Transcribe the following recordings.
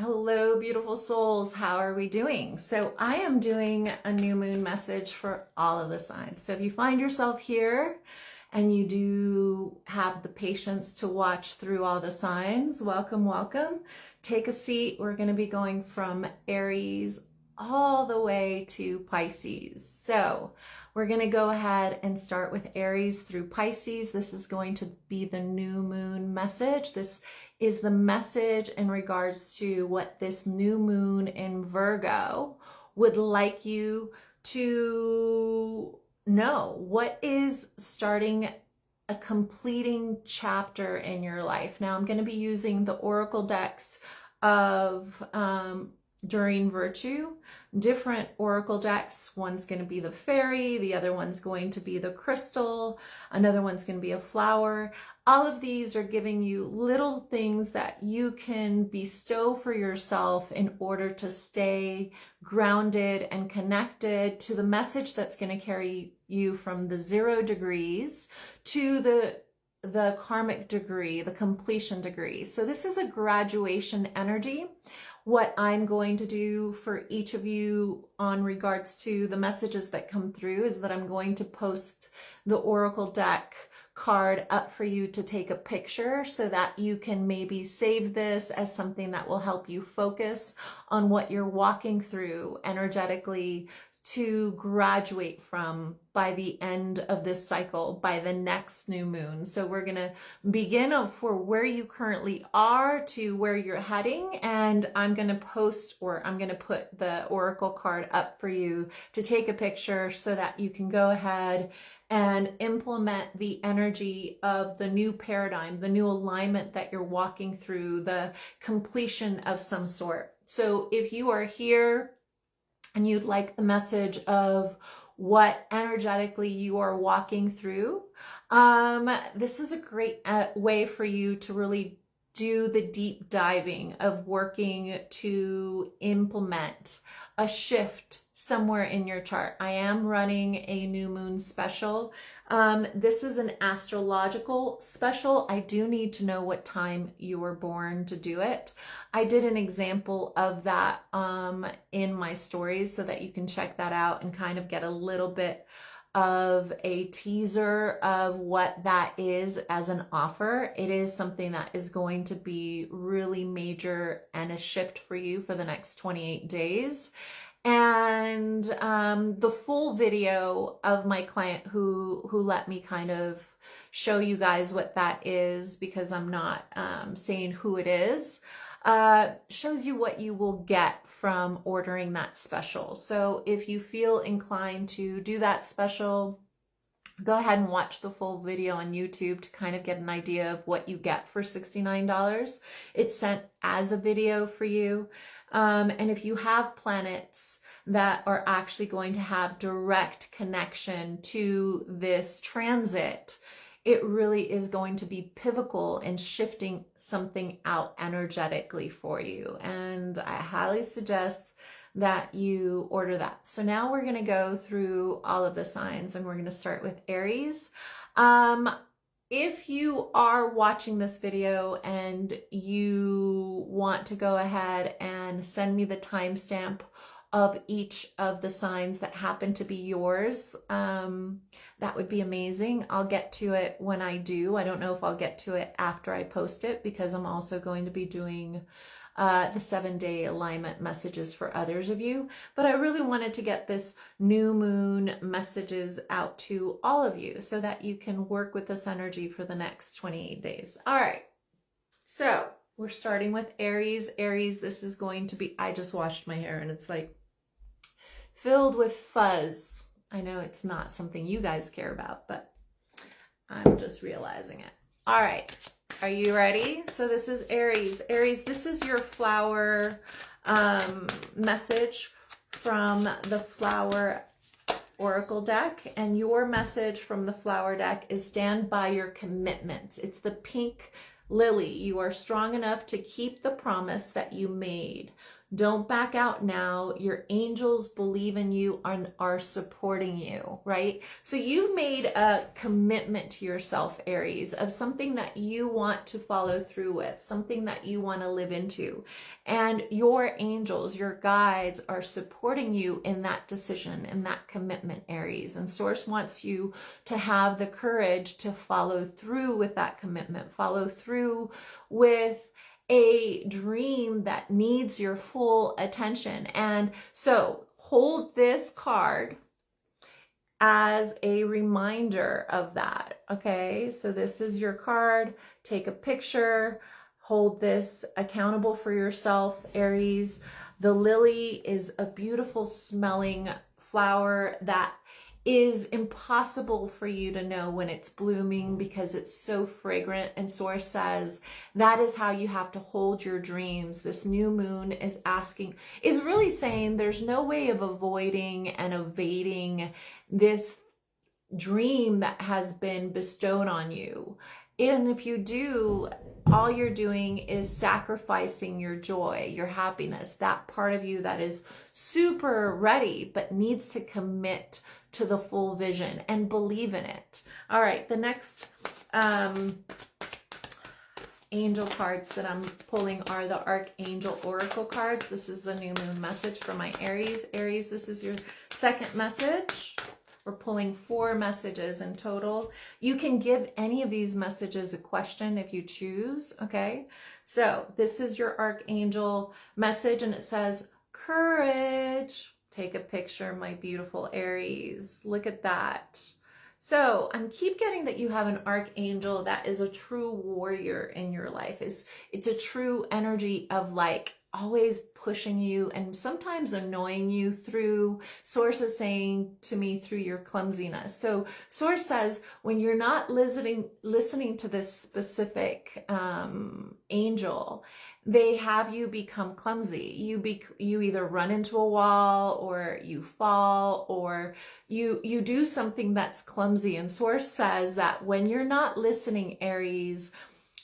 Hello, beautiful souls. How are we doing? So I am doing a new moon message for all of the signs. So if you find yourself here and you do have the patience to watch through all the signs, welcome, welcome. Take a seat. We're going to be going from Aries all the way to Pisces. So we're going to go ahead and start with Aries through Pisces. This is going to be the new moon message. This is the message in regards to what this new moon in Virgo would like you to know. What is starting a completing chapter in your life? Now I'm going to be using the oracle decks of During Virtue, different oracle decks. One's going to be the fairy, the other one's going to be the crystal, another one's going to be a flower. All of these are giving you little things that you can bestow for yourself in order to stay grounded and connected to the message that's going to carry you from the 0 degrees to the karmic degree, the completion degree. So this is a graduation energy. What I'm going to do for each of you on regards to the messages that come through is that I'm going to post the oracle deck card up for you to take a picture so that you can maybe save this as something that will help you focus on what you're walking through energetically to graduate from by the end of this cycle, by the next new moon. So we're going to begin for where you currently are to where you're heading. And I'm going to post, or I'm going to put the oracle card up for you to take a picture so that you can go ahead and implement the energy of the new paradigm, the new alignment that you're walking through, the completion of some sort. So if you are here and you'd like the message of what energetically you are walking through, this is a great way for you to really do the deep diving of working to implement a shift somewhere in your chart. I am running a new moon special. This is an astrological special. I do need to know what time you were born to do it. I did an example of that in my stories so that you can check that out and kind of get a little bit of a teaser of what that is as an offer. It is something that is going to be really major and a shift for you for the next 28 days. And the full video of my client who let me kind of show you guys what that is, because I'm not saying who it is, shows you what you will get from ordering that special. So if you feel inclined to do that special, go ahead and watch the full video on YouTube to kind of get an idea of what you get for $69. It's sent as a video for you. And if you have planets that are actually going to have direct connection to this transit, it really is going to be pivotal in shifting something out energetically for you. And I highly suggest that you order that. So now we're going to go through all of the signs, and we're going to start with Aries. If you are watching this video and you want to go ahead and send me the timestamp of each of the signs that happen to be yours, that would be amazing. I'll get to it when I do. I don't know if I'll get to it after I post it, because I'm also going to be doing the 7-day alignment messages for others of you. But I really wanted to get this new moon messages out to all of you so that you can work with this energy for the next 28 days. All right. So we're starting with Aries. Aries, this is going to be, I just washed my hair and it's like filled with fuzz. I know it's not something you guys care about, but I'm just realizing it. All right. Are you ready? So this is Aries. Aries, this is your flower message from the flower oracle deck. And your message from the flower deck is stand by your commitments. It's the pink lily. You are strong enough to keep the promise that you made. Don't back out now. Your angels believe in you and are supporting you, right? So you've made a commitment to yourself, Aries, of something that you want to follow through with, something that you want to live into. And your angels, your guides are supporting you in that decision, in that commitment, Aries. And Source wants you to have the courage to follow through with that commitment, follow through with a dream that needs your full attention. And so hold this card as a reminder of that. Okay, so this is your card. Take a picture, hold this accountable for yourself, Aries. The lily is a beautiful smelling flower that is impossible for you to know when it's blooming because it's so fragrant. And Source says that is how you have to hold your dreams. This new moon is really saying there's no way of avoiding and evading this dream that has been bestowed on you. And if you do, all you're doing is sacrificing your joy, your happiness, that part of you that is super ready but needs to commit to the full vision and believe in it. All right, the next angel cards that I'm pulling are the Archangel Oracle cards. This is the new moon message for my Aries. Aries, this is your second message. We're pulling 4 messages in total. You can give any of these messages a question if you choose, okay? So this is your Archangel message, and it says, courage. Take a picture, my beautiful Aries. Look at that. So I keep getting that you have an archangel that is a true warrior in your life. It's a true energy of like always pushing you and sometimes annoying you through, Source is saying to me, through your clumsiness. So Source says when you're not listening to this specific angel, they have you become clumsy. You either run into a wall or you fall or you do something that's clumsy. And Source says that when you're not listening, Aries,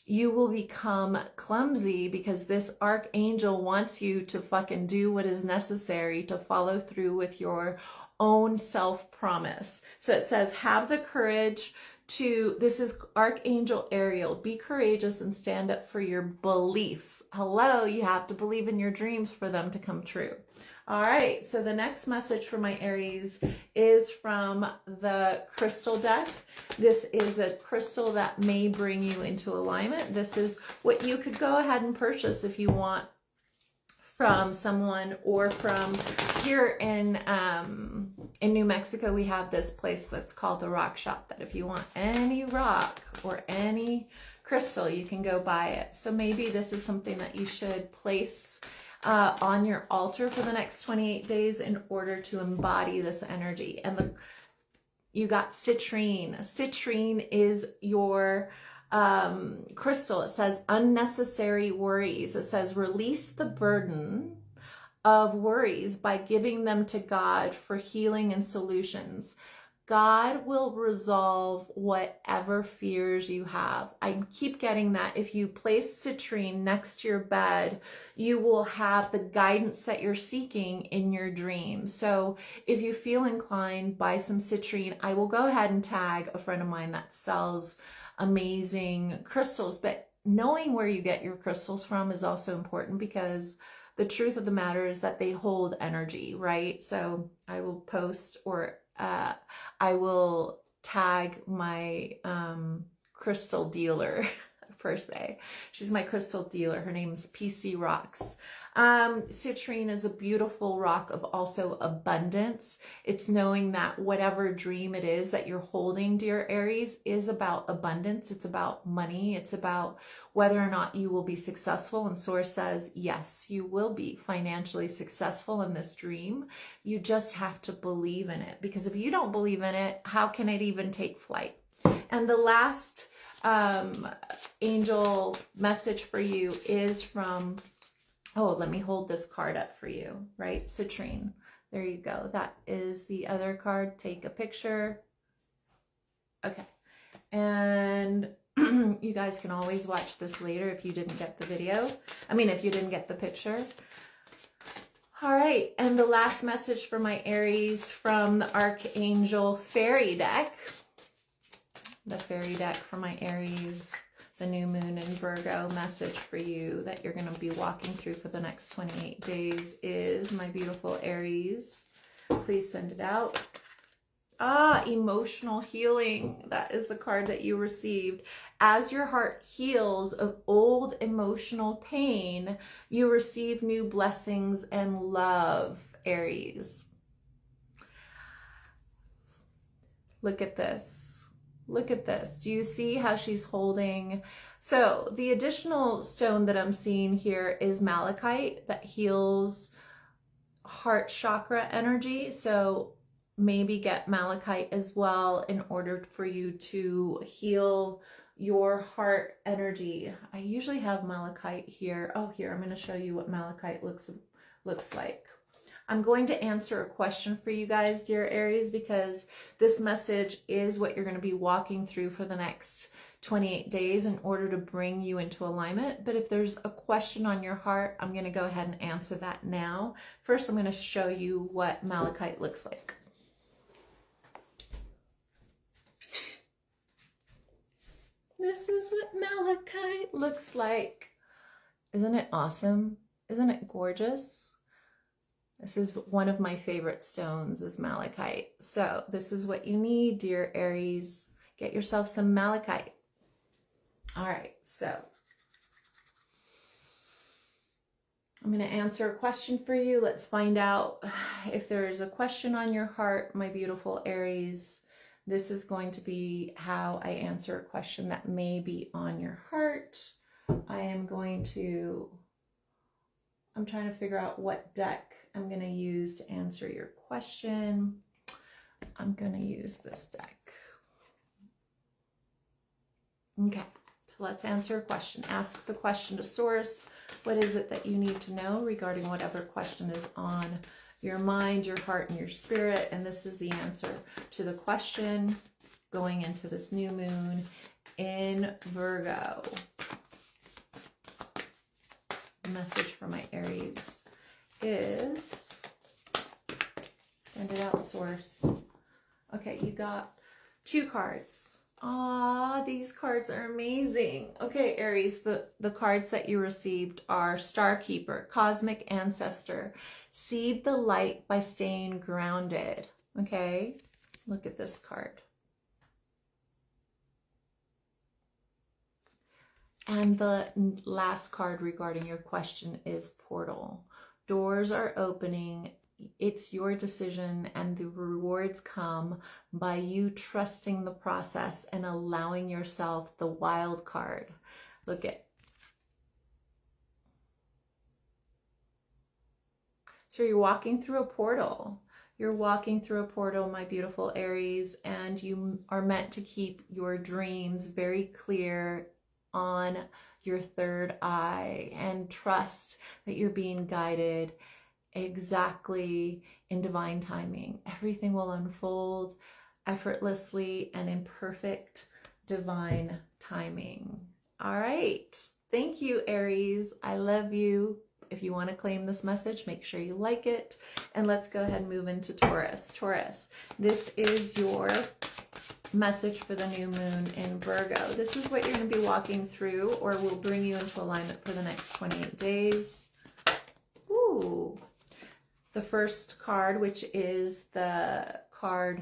you will become clumsy because this archangel wants you to fucking do what is necessary to follow through with your own self-promise. So it says, have the courage to, this is Archangel Ariel, be courageous and stand up for your beliefs. Hello, you have to believe in your dreams for them to come true. All right, so the next message for my Aries is from the crystal deck. This is a crystal that may bring you into alignment. This is what you could go ahead and purchase if you want from someone or from here in New Mexico. We have this place that's called the Rock Shop that if you want any rock or any crystal, you can go buy it. So maybe this is something that you should place on your altar for the next 28 days in order to embody this energy. And you got citrine. Citrine is your crystal. It says unnecessary worries. It says release the burden of worries by giving them to God for healing and solutions. God will resolve whatever fears you have. I keep getting that if you place citrine next to your bed, you will have the guidance that you're seeking in your dreams. So if you feel inclined, buy some citrine. I will go ahead and tag a friend of mine that sells amazing crystals, but knowing where you get your crystals from is also important because the truth of the matter is that they hold energy, right? So I will post or I will tag my crystal dealer per se. She's my crystal dealer. Her name's PC Rocks. Citrine is a beautiful rock of also abundance. It's knowing that whatever dream it is that you're holding, dear Aries, is about abundance. It's about money. It's about whether or not you will be successful. And Source says, yes, you will be financially successful in this dream. You just have to believe in it, because if you don't believe in it, how can it even take flight? And the last angel message for you is from, oh, let me hold this card up for you, right? Citrine. There you go. That is the other card. Take a picture. Okay. And you guys can always watch this later if you didn't get the video. I mean, if you didn't get the picture. All right, and the last message for my Aries from the Archangel Fairy deck. The Fairy deck for my Aries, the new moon in Virgo message for you that you're going to be walking through for the next 28 days is, my beautiful Aries. Please send it out. Emotional healing. That is the card that you received. As your heart heals of old emotional pain, you receive new blessings and love, Aries. Look at this. Look at this. Do you see how she's holding? So the additional stone that I'm seeing here is malachite that heals heart chakra energy. So maybe get malachite as well in order for you to heal your heart energy. I usually have malachite here. Oh, here, I'm going to show you what malachite looks like. I'm going to answer a question for you guys, dear Aries, because this message is what you're going to be walking through for the next 28 days in order to bring you into alignment. But if there's a question on your heart, I'm going to go ahead and answer that now. First, I'm going to show you what malachite looks like. This is what malachite looks like. Isn't it awesome? Isn't it gorgeous? This is one of my favorite stones, is malachite. So this is what you need, dear Aries. Get yourself some malachite. All right, so I'm going to answer a question for you. Let's find out if there is a question on your heart, my beautiful Aries. This is going to be how I answer a question that may be on your heart. I'm trying to figure out what deck I'm going to use to answer your question. I'm going to use this deck. Okay, so let's answer a question. Ask the question to source. What is it that you need to know regarding whatever question is on your mind, your heart, and your spirit? And this is the answer to the question going into this new moon in Virgo. The message for my Aries is, send it out, source. Okay, you got 2 cards. These cards are amazing. Okay, Aries, the cards that you received are Star Keeper, Cosmic Ancestor, Seed the Light by Staying Grounded. Okay, look at this card. And the last card regarding your question is Portal. Doors are opening. It's your decision, and the rewards come by you trusting the process and allowing yourself the wild card. Look at. So you're walking through a portal. You're walking through a portal, my beautiful Aries, and you are meant to keep your dreams very clear on your third eye and trust that you're being guided exactly in divine timing. Everything will unfold effortlessly and in perfect divine timing. All right. Thank you, Aries. I love you. If you want to claim this message, make sure you like it. And let's go ahead and move into Taurus. Taurus, this is your message for the new moon in Virgo. This is what you're going to be walking through, or will bring you into alignment for the next 28 days. Ooh. The first card, which is the card,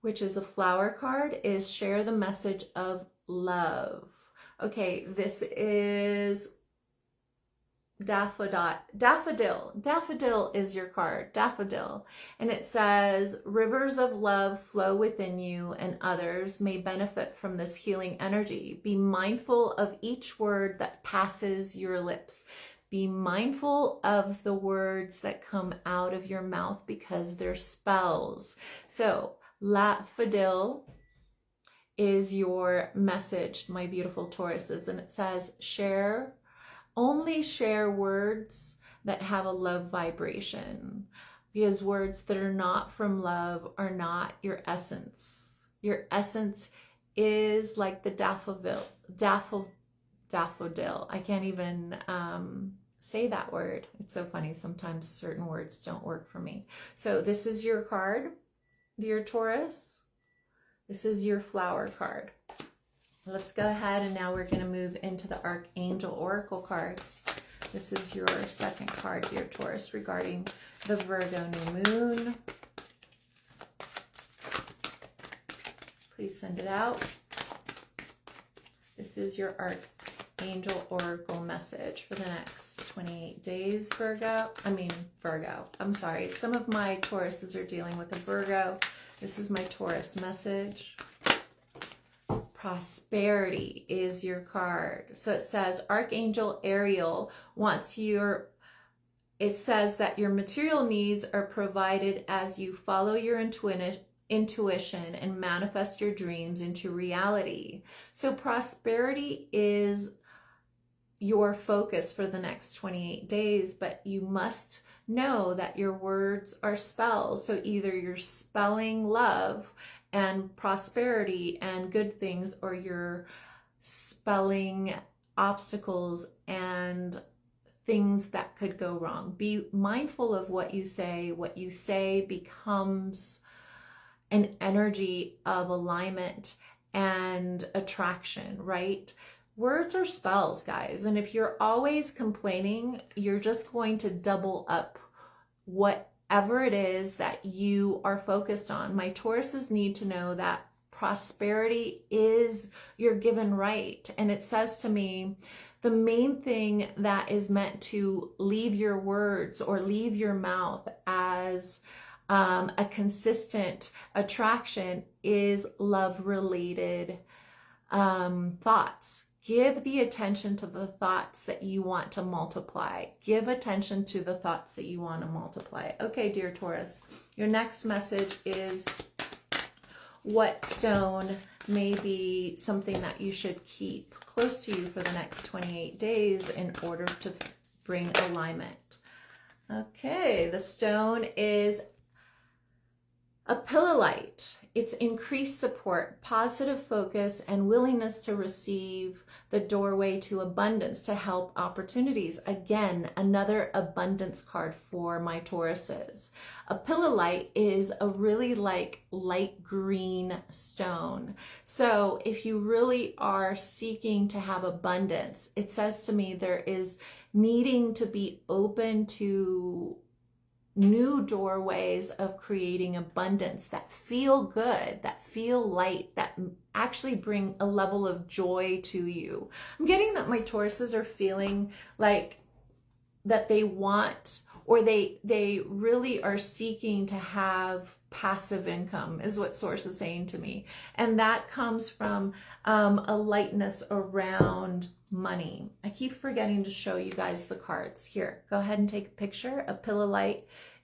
which is a flower card, is Share the Message of Love. Okay, this is Daffodil. Daffodil is your card, Daffodil. And it says, rivers of love flow within you, and others may benefit from this healing energy. Be mindful of each word that passes your lips. Be mindful of the words that come out of your mouth because they're spells. So, Daffodil is your message, my beautiful Tauruses. And it says, only share words that have a love vibration, because words that are not from love are not your essence. Your essence is like the daffodil. I can't even say that word. It's so funny. Sometimes certain words don't work for me. So this is your card, dear Taurus. This is your flower card. Let's go ahead and now we're going to move into the Archangel Oracle cards. This is your second card, dear Taurus, regarding the Virgo new moon. Please send it out. This is your Archangel Oracle message for the next 28 days, Virgo. I'm sorry. Some of my Tauruses are dealing with a Virgo. This is my Taurus message. Prosperity is your card. So it says Archangel Ariel wants it says that your material needs are provided as you follow your intuition and manifest your dreams into reality. So prosperity is your focus for the next 28 days, but you must know that your words are spells. So either you're spelling love and prosperity and good things, or you're spelling obstacles and things that could go wrong. Be mindful of what you say. What you say becomes an energy of alignment and attraction, right? Words are spells, guys. And if you're always complaining, you're just going to double up whatever it is that you are focused on. My Tauruses need to know that prosperity is your given right. And it says to me, the main thing that is meant to leave your words or leave your mouth as a consistent attraction is love-related thoughts. Give the attention to the thoughts that you want to multiply. Give attention to the thoughts that you want to multiply. Okay, dear Taurus, your next message is what stone may be something that you should keep close to you for the next 28 days in order to bring alignment. Okay, the stone is apillolite. It's increased support, positive focus, and willingness to receive the doorway to abundance, to help opportunities. Again, another abundance card for my Tauruses. Apillolite is a really light green stone. So if you really are seeking to have abundance, it says to me there is needing to be open to new doorways of creating abundance that feel good, that feel light, that actually bring a level of joy to you. I'm getting that my Tauruses are feeling like that they want, or they really are seeking to have passive income, is what Source is saying to me. And that comes from a lightness around money. I keep forgetting to show you guys the cards. Here, go ahead and take a picture. Apillolite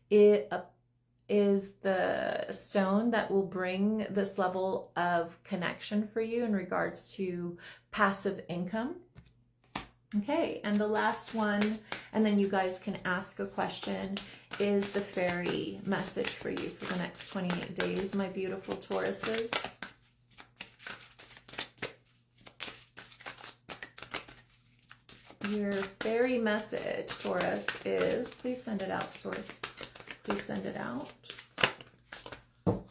is the stone that will bring this level of connection for you in regards to passive income. Okay, and the last one, and then you guys can ask a question, is the fairy message for you for the next 28 days, my beautiful Tauruses. Your fairy message, Taurus, is, please send it out, Source. Please send it out. Oh,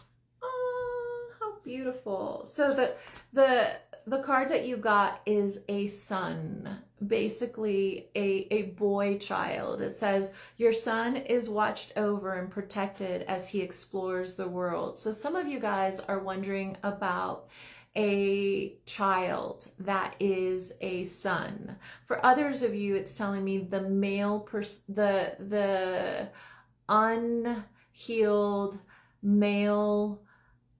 how beautiful. So the card that you got is a son, basically a boy child. It says, your son is watched over and protected as he explores the world. So some of you guys are wondering about a child that is a son. For others of you, it's telling me the male, the unhealed male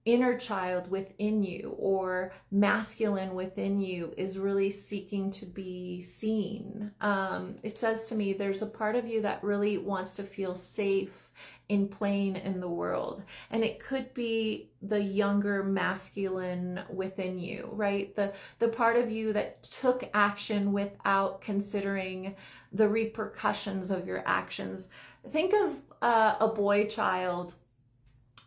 inner child within you, or masculine within you, is really seeking to be seen. It says to me there's a part of you that really wants to feel safe in playing in the world, and it could be the younger masculine within you, right? The part of you that took action without considering the repercussions of your actions. Think of a boy child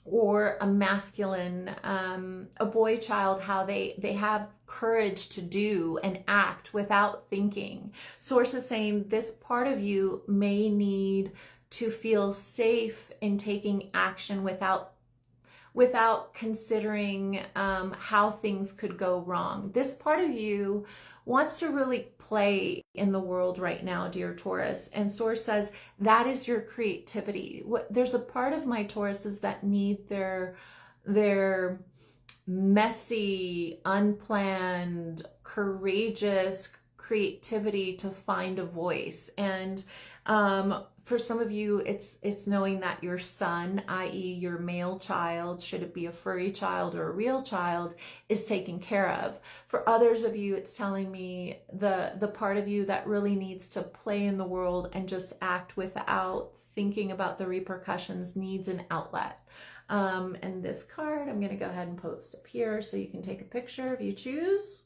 or a masculine, a boy child, how they have courage to do and act without thinking. Source is saying this part of you may need to feel safe in taking action without considering how things could go wrong. This part of you wants to really play in the world right now, dear Taurus. And Source says that is your creativity. There's a part of my Tauruses that need their messy, unplanned, courageous creativity to find a voice. And for some of you, it's knowing that your son, i.e. your male child, should it be a furry child or a real child, is taken care of. For others of you, it's telling me the part of you that really needs to play in the world and just act without thinking about the repercussions needs an outlet. And this card, I'm going to go ahead and post up here so you can take a picture if you choose.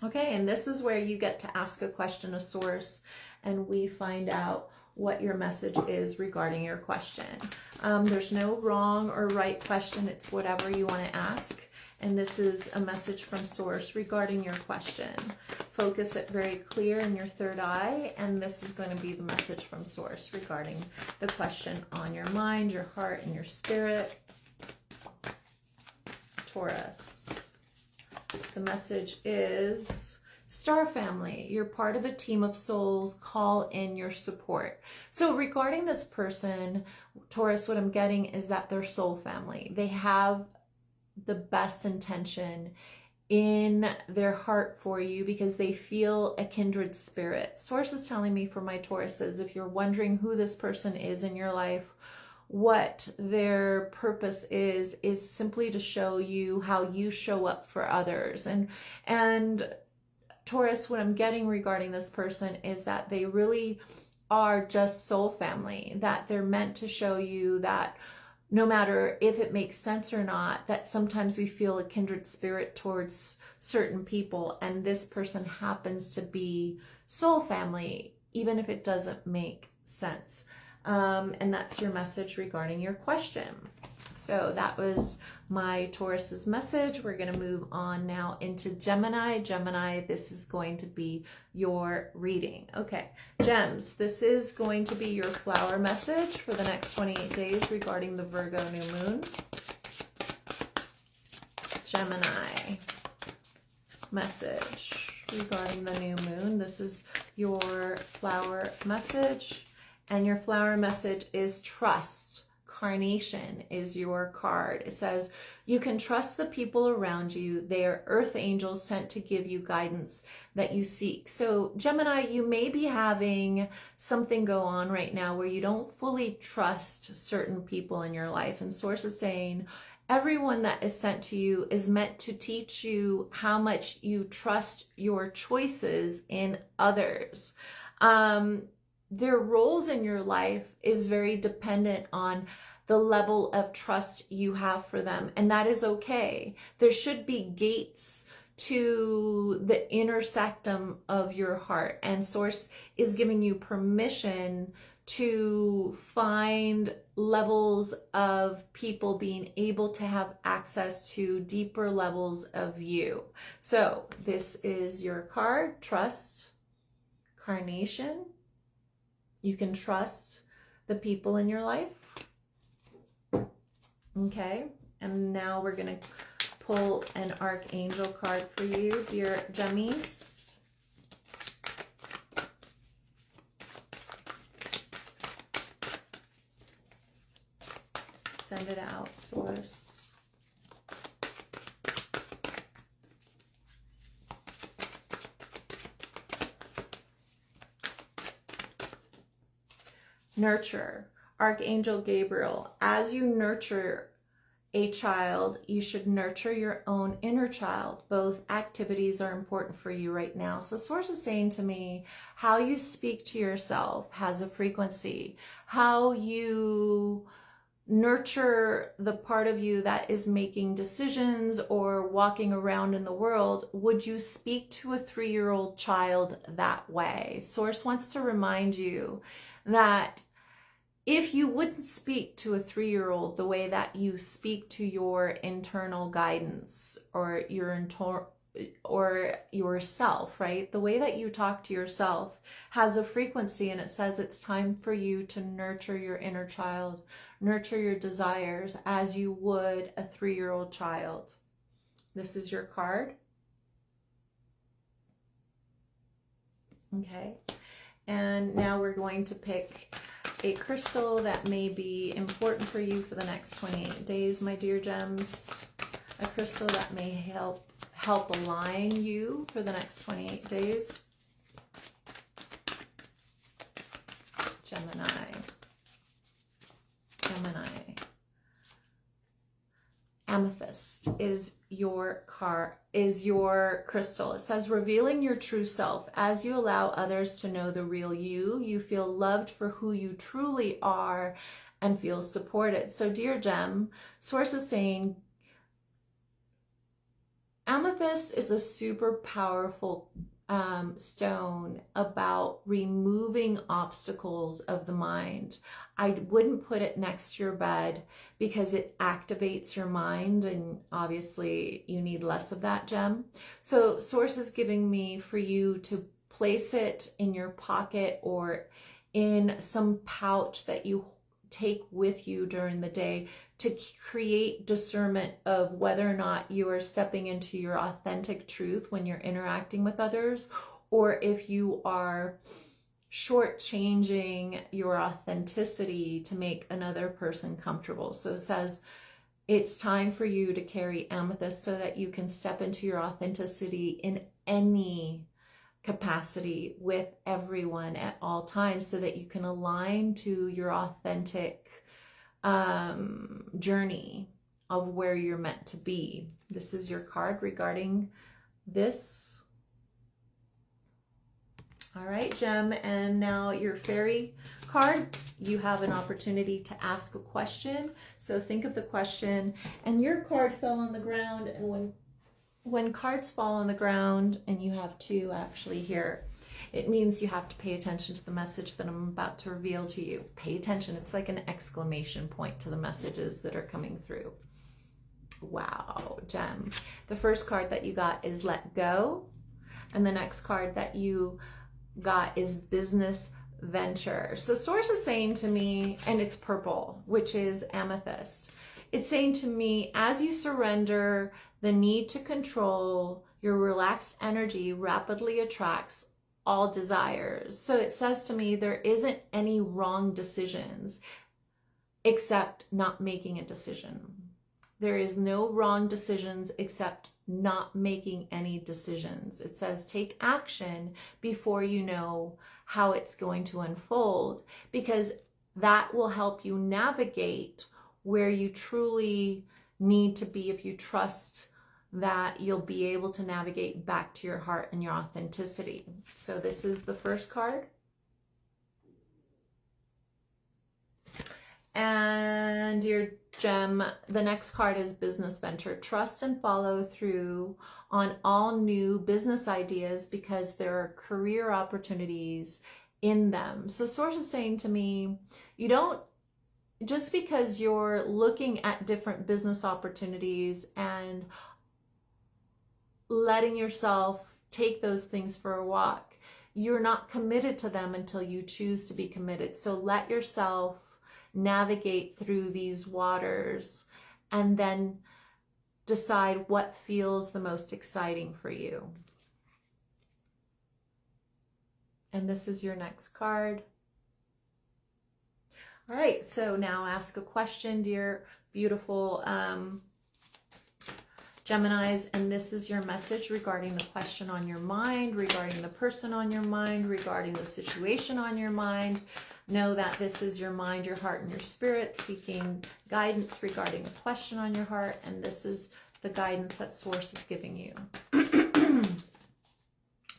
Okay, and this is where you get to ask a question of Source, and we find out what your message is regarding your question. There's no wrong or right question. It's whatever you want to ask. And this is a message from Source regarding your question. Focus it very clear in your third eye, and this is going to be the message from Source regarding the question on your mind, your heart, and your spirit. Taurus. The message is, Star family, you're part of a team of souls. Call in your support. So regarding this person, Taurus, what I'm getting is that they're soul family. They have the best intention in their heart for you because they feel a kindred spirit. Source is telling me for my Tauruses, if you're wondering who this person is in your life, what their purpose is simply to show you how you show up for others. And Taurus, what I'm getting regarding this person is that they really are just soul family, that they're meant to show you that no matter if it makes sense or not, that sometimes we feel a kindred spirit towards certain people, and this person happens to be soul family, even if it doesn't make sense. And that's your message regarding your question. So that was my Taurus's message. We're going to move on now into Gemini. Gemini, this is going to be your reading. Okay, Gems, this is going to be your flower message for the next 28 days regarding the Virgo new moon. Gemini, message regarding the new moon. This is your flower message. And your flower message is trust. Carnation is your card. It says, you can trust the people around you. They are earth angels sent to give you guidance that you seek. So Gemini, you may be having something go on right now where you don't fully trust certain people in your life. And Source is saying, everyone that is sent to you is meant to teach you how much you trust your choices in others. Their roles in your life is very dependent on the level of trust you have for them, and that is okay. There should be gates to the inner sanctum of your heart, and Source is giving you permission to find levels of people being able to have access to deeper levels of you. So this is your card, trust, carnation. You can trust the people in your life. Okay, and now we're going to pull an archangel card for you, dear Gemmies. Send it out, Source. Nurture. Archangel Gabriel, as you nurture a child, you should nurture your own inner child. Both activities are important for you right now. So Source is saying to me, how you speak to yourself has a frequency. How you nurture the part of you that is making decisions or walking around in the world, would you speak to a 3-year-old child that way? Source wants to remind you that if you wouldn't speak to a 3-year-old the way that you speak to your internal guidance or yourself, right? The way that you talk to yourself has a frequency, and it says it's time for you to nurture your inner child, nurture your desires as you would a 3-year-old child. This is your card. Okay. And now we're going to pick a crystal that may be important for you for the next 28 days, my dear gems. A crystal that may help align you for the next 28 days. Gemini. Amethyst is your crystal. It says, revealing your true self. As you allow others to know the real you, you feel loved for who you truly are and feel supported. So dear gem, source is saying amethyst is a super powerful stone about removing obstacles of the mind. I wouldn't put it next to your bed because it activates your mind, and obviously you need less of that, gem. So source is giving me for you to place it in your pocket or in some pouch that you take with you during the day to create discernment of whether or not you are stepping into your authentic truth when you're interacting with others, or if you are shortchanging your authenticity to make another person comfortable. So it says it's time for you to carry amethyst so that you can step into your authenticity in any capacity with everyone at all times, so that you can align to your authentic journey of where you're meant to be. This is your card regarding this. All right, gem. And now your fairy card, you have an opportunity to ask a question. So think of the question, and your card fell on the ground. And when cards fall on the ground, and you have two actually here, it means you have to pay attention to the message that I'm about to reveal to you. Pay attention. It's like an exclamation point to the messages that are coming through. Wow, gem. The first card that you got is let go. And the next card that you got is business venture. So source is saying to me, and it's purple, which is amethyst. It's saying to me, as you surrender the need to control, your relaxed energy rapidly attracts all desires. So it says to me, there isn't any wrong decisions except not making a decision. There is no wrong decisions except not making any decisions. It says take action before you know how it's going to unfold, because that will help you navigate where you truly need to be if you trust that you'll be able to navigate back to your heart and your authenticity. So this is the first card. And your gem, the next card is business venture. Trust and follow through on all new business ideas because there are career opportunities in them. So source is saying to me, you don't, just because you're looking at different business opportunities and letting yourself take those things for a walk, you're not committed to them until you choose to be committed. So let yourself navigate through these waters and then decide what feels the most exciting for you. And this is your next card. All right, so now ask a question, dear beautiful Geminis, and this is your message regarding the question on your mind, regarding the person on your mind, regarding the situation on your mind. Know that this is your mind, your heart, and your spirit seeking guidance regarding a question on your heart, and this is the guidance that Source is giving you.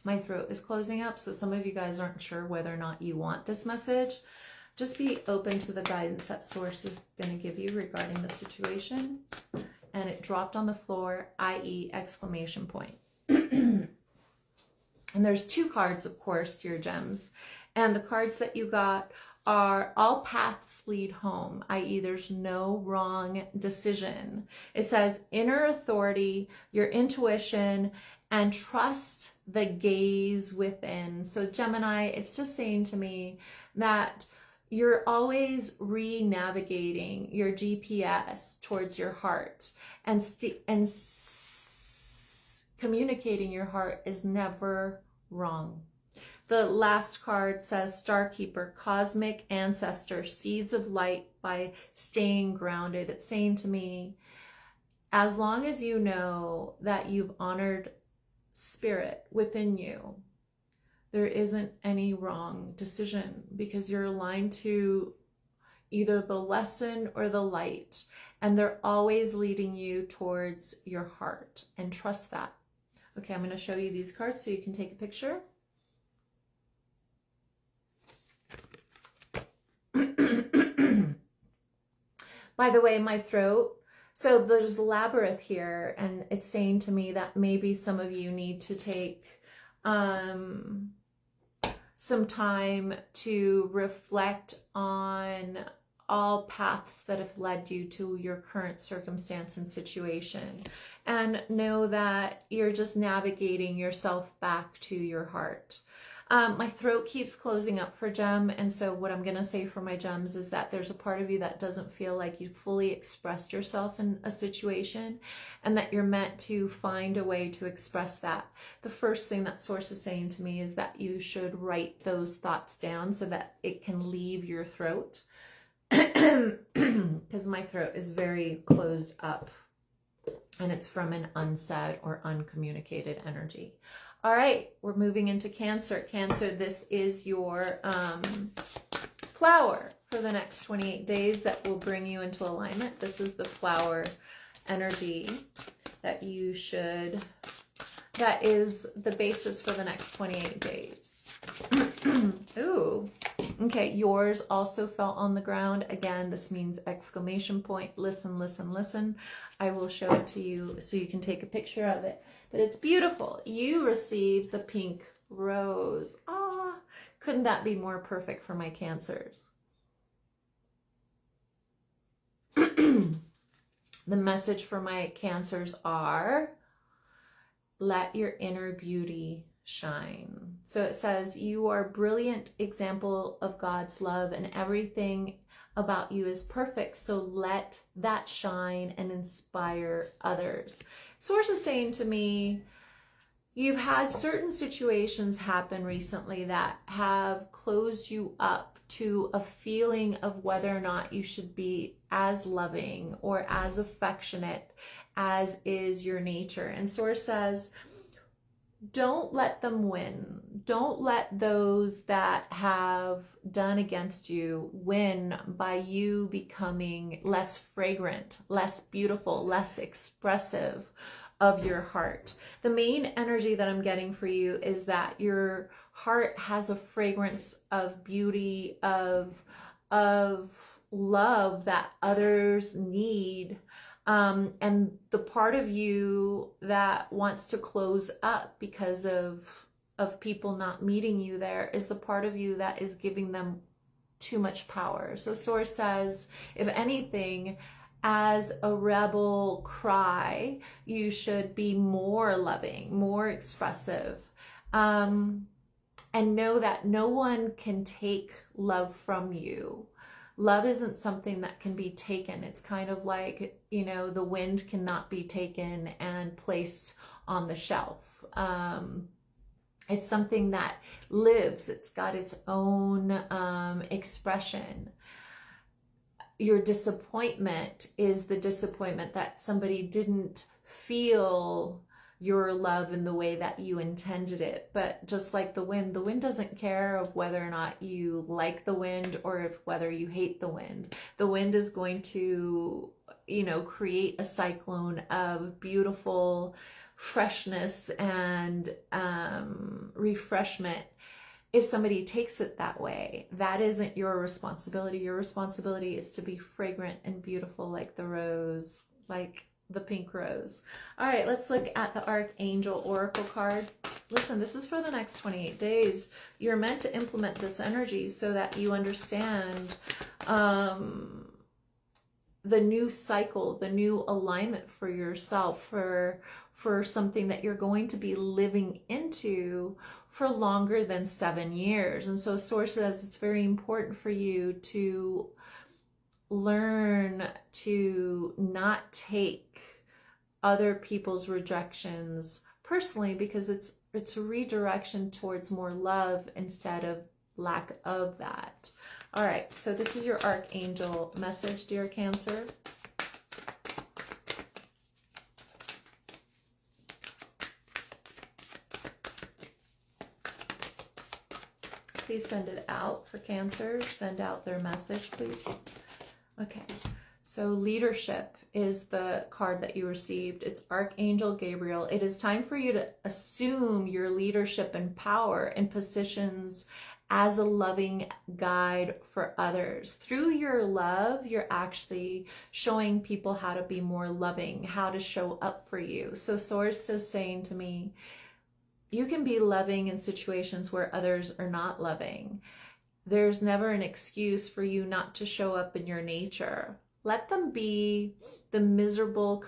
My throat is closing up, so some of you guys aren't sure whether or not you want this message. Just be open to the guidance that Source is going to give you regarding the situation. And it dropped on the floor, i.e. exclamation point. And there's two cards, of course, dear gems. And the cards that you got are all paths lead home, i.e. there's no wrong decision. It says inner authority, your intuition, and trust the gaze within. So Gemini, it's just saying to me that you're always re-navigating your GPS towards your heart, and communicating your heart is never wrong. The last card says Star Keeper, cosmic ancestor, seeds of light by staying grounded. It's saying to me, as long as you know that you've honored spirit within you, there isn't any wrong decision, because you're aligned to either the lesson or the light, and they're always leading you towards your heart, and trust that. Okay, I'm going to show you these cards so you can take a picture. By the way, my throat, so there's the labyrinth here, and it's saying to me that maybe some of you need to take some time to reflect on all paths that have led you to your current circumstance and situation, and know that you're just navigating yourself back to your heart. My throat keeps closing up for Gem, and so what I'm going to say for my gems is that there's a part of you that doesn't feel like you fully expressed yourself in a situation, and that you're meant to find a way to express that. The first thing that Source is saying to me is that you should write those thoughts down so that it can leave your throat, because my throat is very closed up, and it's from an unsaid or uncommunicated energy. All right, we're moving into Cancer. Cancer, this is your flower for the next 28 days that will bring you into alignment. This is the flower energy that you should, that is the basis for the next 28 days. Ooh, okay, yours also fell on the ground. Again, this means exclamation point. Listen, listen, listen. I will show it to you so you can take a picture of it. But it's beautiful. You received the pink rose. Ah, couldn't that be more perfect for my Cancers? The message for my Cancers are, let your inner beauty shine. So it says, you are a brilliant example of God's love, and everything about you is perfect. So let that shine and inspire others. Source is saying to me, you've had certain situations happen recently that have closed you up to a feeling of whether or not you should be as loving or as affectionate as is your nature. And Source says, don't let them win. Don't let those that have done against you win by you becoming less fragrant, less beautiful, less expressive of your heart. The main energy that I'm getting for you is that your heart has a fragrance of beauty, of love that others need. And the part of you that wants to close up because of people not meeting you there is the part of you that is giving them too much power. So Source says, if anything, as a rebel cry, you should be more loving, more expressive, and know that no one can take love from you. Love isn't something that can be taken. It's kind of like, you know, the wind cannot be taken and placed on the shelf. It's something that lives. It's got its own expression. Your disappointment is the disappointment that somebody didn't feel your love in the way that you intended it. But just like the wind doesn't care of whether or not you like the wind or if whether you hate the wind. The wind is going to, you know, create a cyclone of beautiful freshness and refreshment. If somebody takes it that way, that isn't your responsibility. Your responsibility is to be fragrant and beautiful like the rose, like the pink rose. All right, let's look at the Archangel Oracle card. Listen, this is for the next 28 days. You're meant to implement this energy so that you understand the new cycle, the new alignment for yourself, for something that you're going to be living into for longer than 7 years. And so Source says it's very important for you to learn to not take other people's rejections personally, because it's a redirection towards more love instead of lack of that. All right, so this is your Archangel message, dear Cancer. Please send it out for Cancer. Send out their message, please. Okay, so leadership is the card that you received. It's Archangel Gabriel. It is time for you to assume your leadership and power in positions as a loving guide for others. Through your love, you're actually showing people how to be more loving, how to show up for you. So Source is saying to me, you can be loving in situations where others are not loving. There's never an excuse for you not to show up in your nature. Let them be the miserable,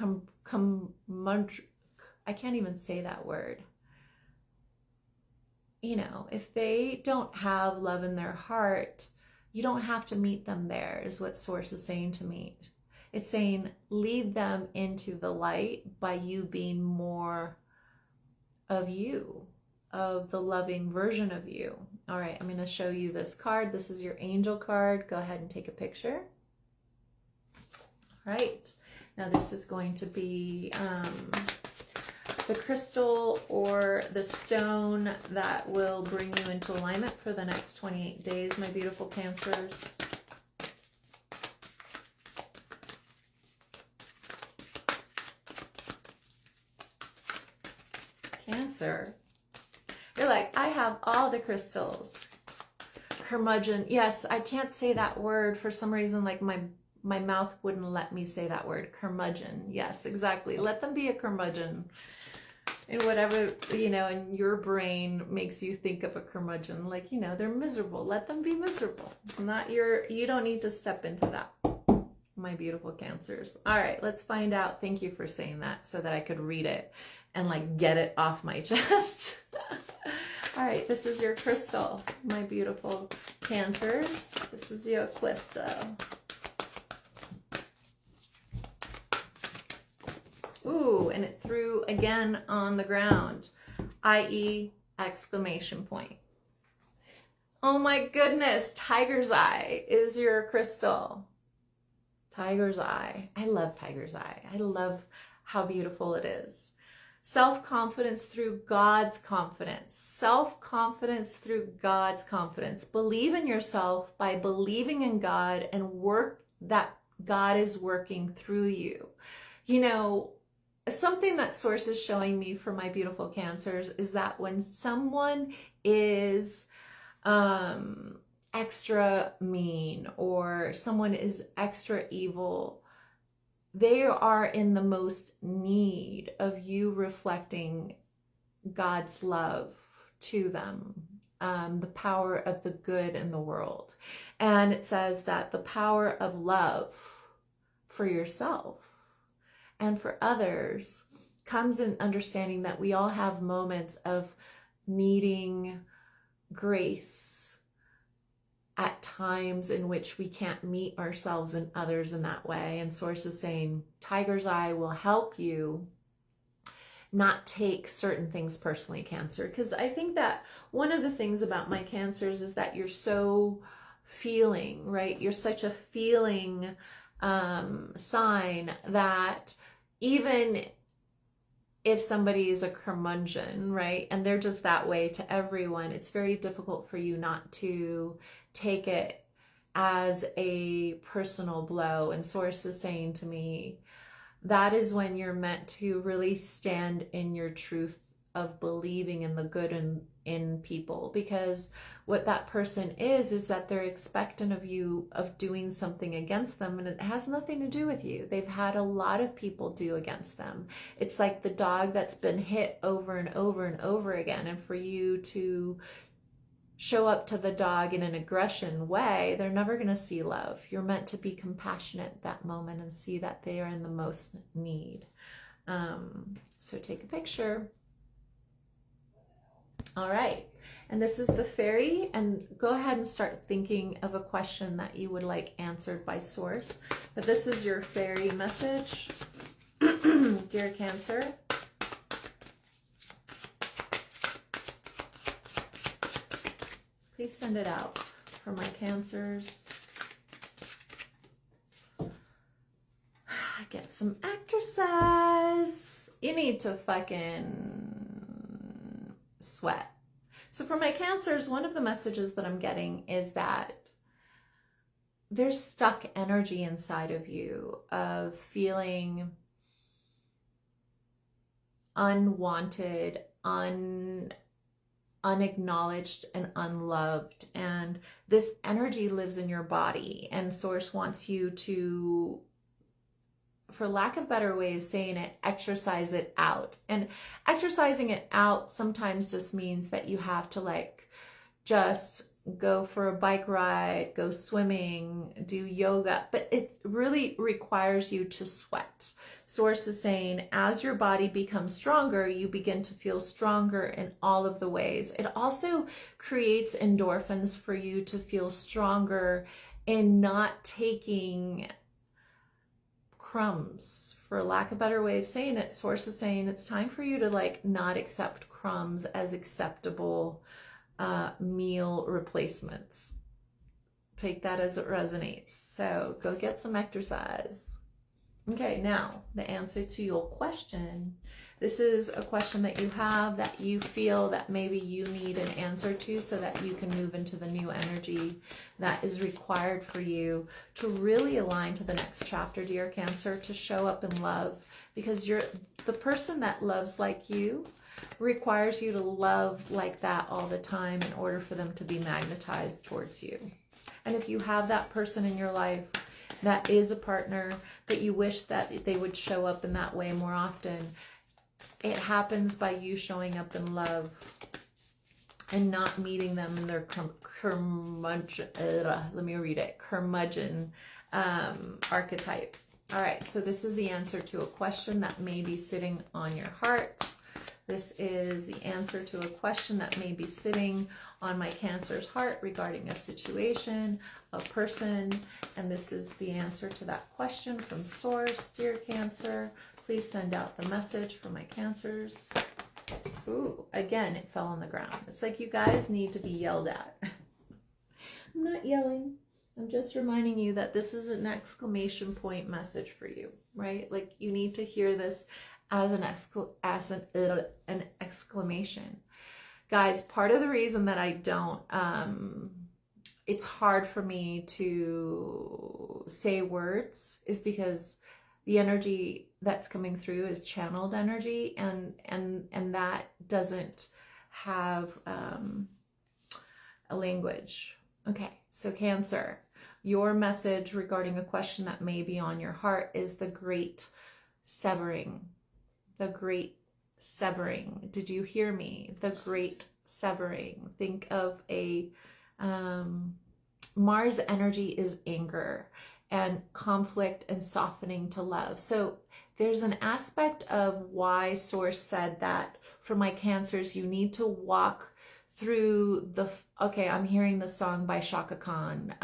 I can't even say that word. You know, if they don't have love in their heart, you don't have to meet them there, is what Source is saying to me. It's saying lead them into the light by you being more of you, of the loving version of you. All right, I'm going to show you this card. This is your angel card. Go ahead and take a picture. All right, now this is going to be the crystal or the stone that will bring you into alignment for the next 28 days, my beautiful Cancers. Cancer, you're like, I have all the crystals. Curmudgeon. Yes, I can't say that word for some reason, like my mouth wouldn't let me say that word. Curmudgeon. Yes, exactly. Let them be a curmudgeon. And whatever, you know, in your brain makes you think of a curmudgeon, like, you know, they're miserable. Let them be miserable. You don't need to step into that, my beautiful Cancers. All right, let's find out. Thank you for saying that so that I could read it and like get it off my chest. All right, this is your crystal, my beautiful Cancers. This is your crystal. Ooh, and it threw again on the ground, i.e. exclamation point. Oh my goodness, Tiger's Eye is your crystal. Tiger's Eye. I love Tiger's Eye. I love how beautiful it is. Self-confidence through God's confidence. Self-confidence through God's confidence. Believe in yourself by believing in God and work that God is working through you. You know, something that Source is showing me for my beautiful Cancers is that when someone is extra mean or someone is extra evil, they are in the most need of you reflecting God's love to them, the power of the good in the world. And it says that the power of love for yourself and for others comes in understanding that we all have moments of needing grace at times in which we can't meet ourselves and others in that way. And Source is saying Tiger's Eye will help you not take certain things personally, Cancer. Because I think that one of the things about my Cancers is that you're so feeling, right? You're such a feeling sign that even if somebody is a curmudgeon, right, and they're just that way to everyone, it's very difficult for you not to take it as a personal blow. And Source is saying to me, that is when you're meant to really stand in your truth of believing in the good in people, because what that person is that they're expectant of you of doing something against them, and it has nothing to do with you. They've had a lot of people do against them. It's like the dog that's been hit over and over and over again, and for you to show up to the dog in an aggression way, they're never going to see love. You're meant to be compassionate at that moment and see that they are in the most need. So take a picture. All right. And this is the fairy, and go ahead and start thinking of a question that you would like answered by source. But this is your fairy message. Dear Cancer. Please send it out for my Cancers. Get some exercise. You need to fucking sweat. So for my Cancers, one of the messages that I'm getting is that there's stuck energy inside of you of feeling unwanted, unacknowledged, and unloved. And this energy lives in your body, and Source wants you to, for lack of better way of saying it, exercise it out. And exercising it out sometimes just means that you have to like just go for a bike ride, go swimming, do yoga, but it really requires you to sweat. Source is saying as your body becomes stronger, you begin to feel stronger in all of the ways. It also creates endorphins for you to feel stronger in not taking crumbs. For lack of a better way of saying it, Source is saying it's time for you to like not accept crumbs as acceptable meal replacements. Take that as it resonates. So go get some exercise. Okay, now the answer to your question. This is a question that you have that you feel that maybe you need an answer to so that you can move into the new energy that is required for you to really align to the next chapter, dear Cancer, to show up in love, because you're the person that loves like you requires you to love like that all the time in order for them to be magnetized towards you. And if you have that person in your life that is a partner that you wish that they would show up in that way more often, it happens by you showing up in love and not meeting them in their curmudgeon archetype. All right, so this is the answer to a question that may be sitting on your heart. This is the answer to a question that may be sitting on my Cancer's heart regarding a situation, a person, and this is the answer to that question from Source. Dear Cancer, please send out the message for my Cancers. Ooh, again, it fell on the ground. It's like you guys need to be yelled at. I'm not yelling. I'm just reminding you that this is an exclamation point message for you, right? Like you need to hear this as an exclamation. Guys, part of the reason that I don't, it's hard for me to say words is because the energy that's coming through is channeled energy, and that doesn't have a language. Okay, so Cancer, your message regarding a question that may be on your heart is the great severing. The great severing. Did you hear me? The great severing. Think of a Mars energy is anger and conflict and softening to love. So there's an aspect of why Source said that for my Cancers, you need to walk through the, okay, I'm hearing the song by Shaka Khan,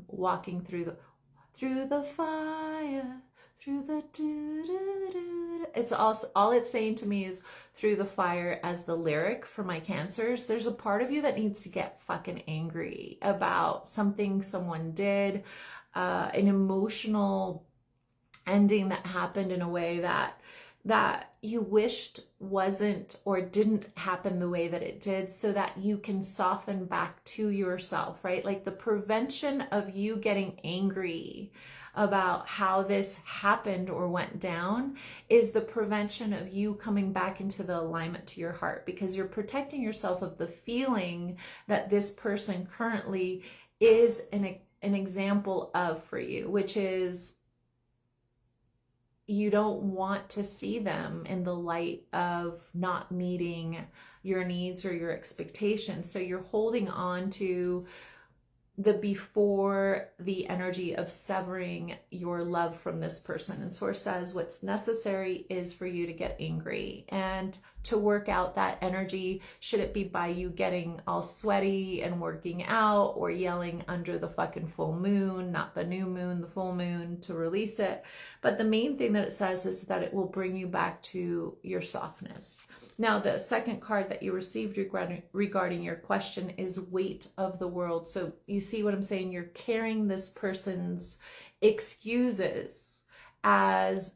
walking through the fire, through the doo-doo-doo. It's also, all it's saying to me is through the fire as the lyric for my Cancers. There's a part of you that needs to get fucking angry about something someone did, an emotional ending that happened in a way that that you wished wasn't or didn't happen the way that it did, so that you can soften back to yourself, right? Like the prevention of you getting angry about how this happened or went down is the prevention of you coming back into the alignment to your heart, because you're protecting yourself of the feeling that this person currently is an example of for you, which is you don't want to see them in the light of not meeting your needs or your expectations. So you're holding on to the before the energy of severing your love from this person. And Source says what's necessary is for you to get angry and to work out that energy. Should it be by you getting all sweaty and working out, or yelling under the fucking full moon, not the new moon, the full moon, to release it. But the main thing that it says is that it will bring you back to your softness. Now, the second card that you received regarding your question is weight of the world. So you see what I'm saying? You're carrying this person's excuses as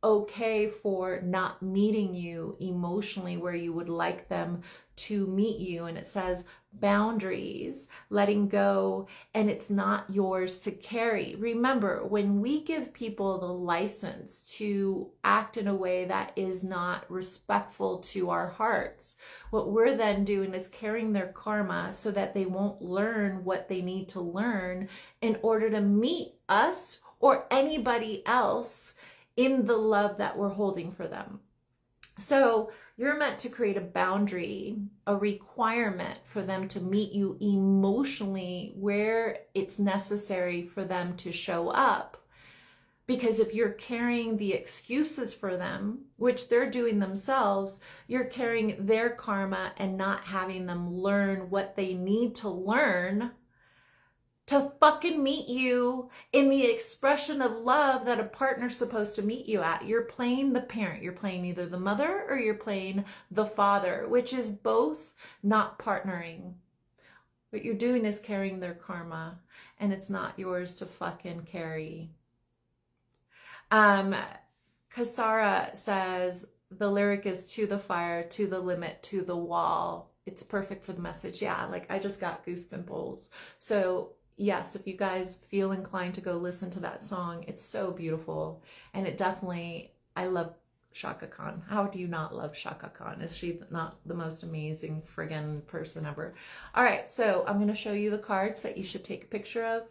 okay for not meeting you emotionally where you would like them to meet you. And it says boundaries, letting go, and it's not yours to carry. Remember, when we give people the license to act in a way that is not respectful to our hearts, what we're then doing is carrying their karma so that they won't learn what they need to learn in order to meet us or anybody else in the love that we're holding for them. So you're meant to create a boundary, a requirement for them to meet you emotionally where it's necessary for them to show up. Because if you're carrying the excuses for them, which they're doing themselves, you're carrying their karma and not having them learn what they need to learn to fucking meet you in the expression of love that a partner's supposed to meet you at. You're playing the parent. You're playing either the mother or you're playing the father, which is both not partnering. What you're doing is carrying their karma, and it's not yours to fucking carry. Kasara says the lyric is to the fire, to the limit, to the wall. It's perfect for the message. Yeah, like I just got goosebumps. So yes, if you guys feel inclined to go listen to that song, it's so beautiful. And it definitely, I love Shaka Khan. How do you not love Shaka Khan? Is she not the most amazing friggin' person ever? All right, so I'm going to show you the cards that you should take a picture of.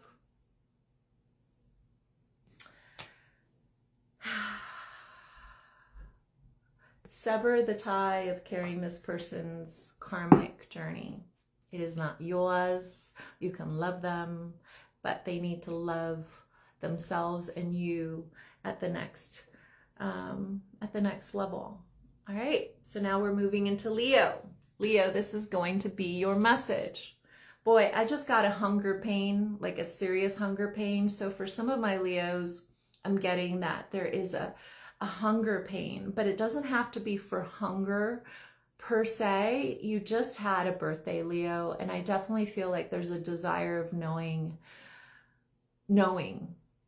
Sever the tie of carrying this person's karmic journey. It is not yours. You can love them, but they need to love themselves and you at the next level. All right, so now we're moving into Leo. Leo, this is going to be your message. Boy, I just got a hunger pain, like a serious hunger pain. So for some of my Leos, I'm getting that there is a hunger pain, but it doesn't have to be for hunger per se. You just had a birthday, Leo, and I definitely feel like there's a desire of knowing.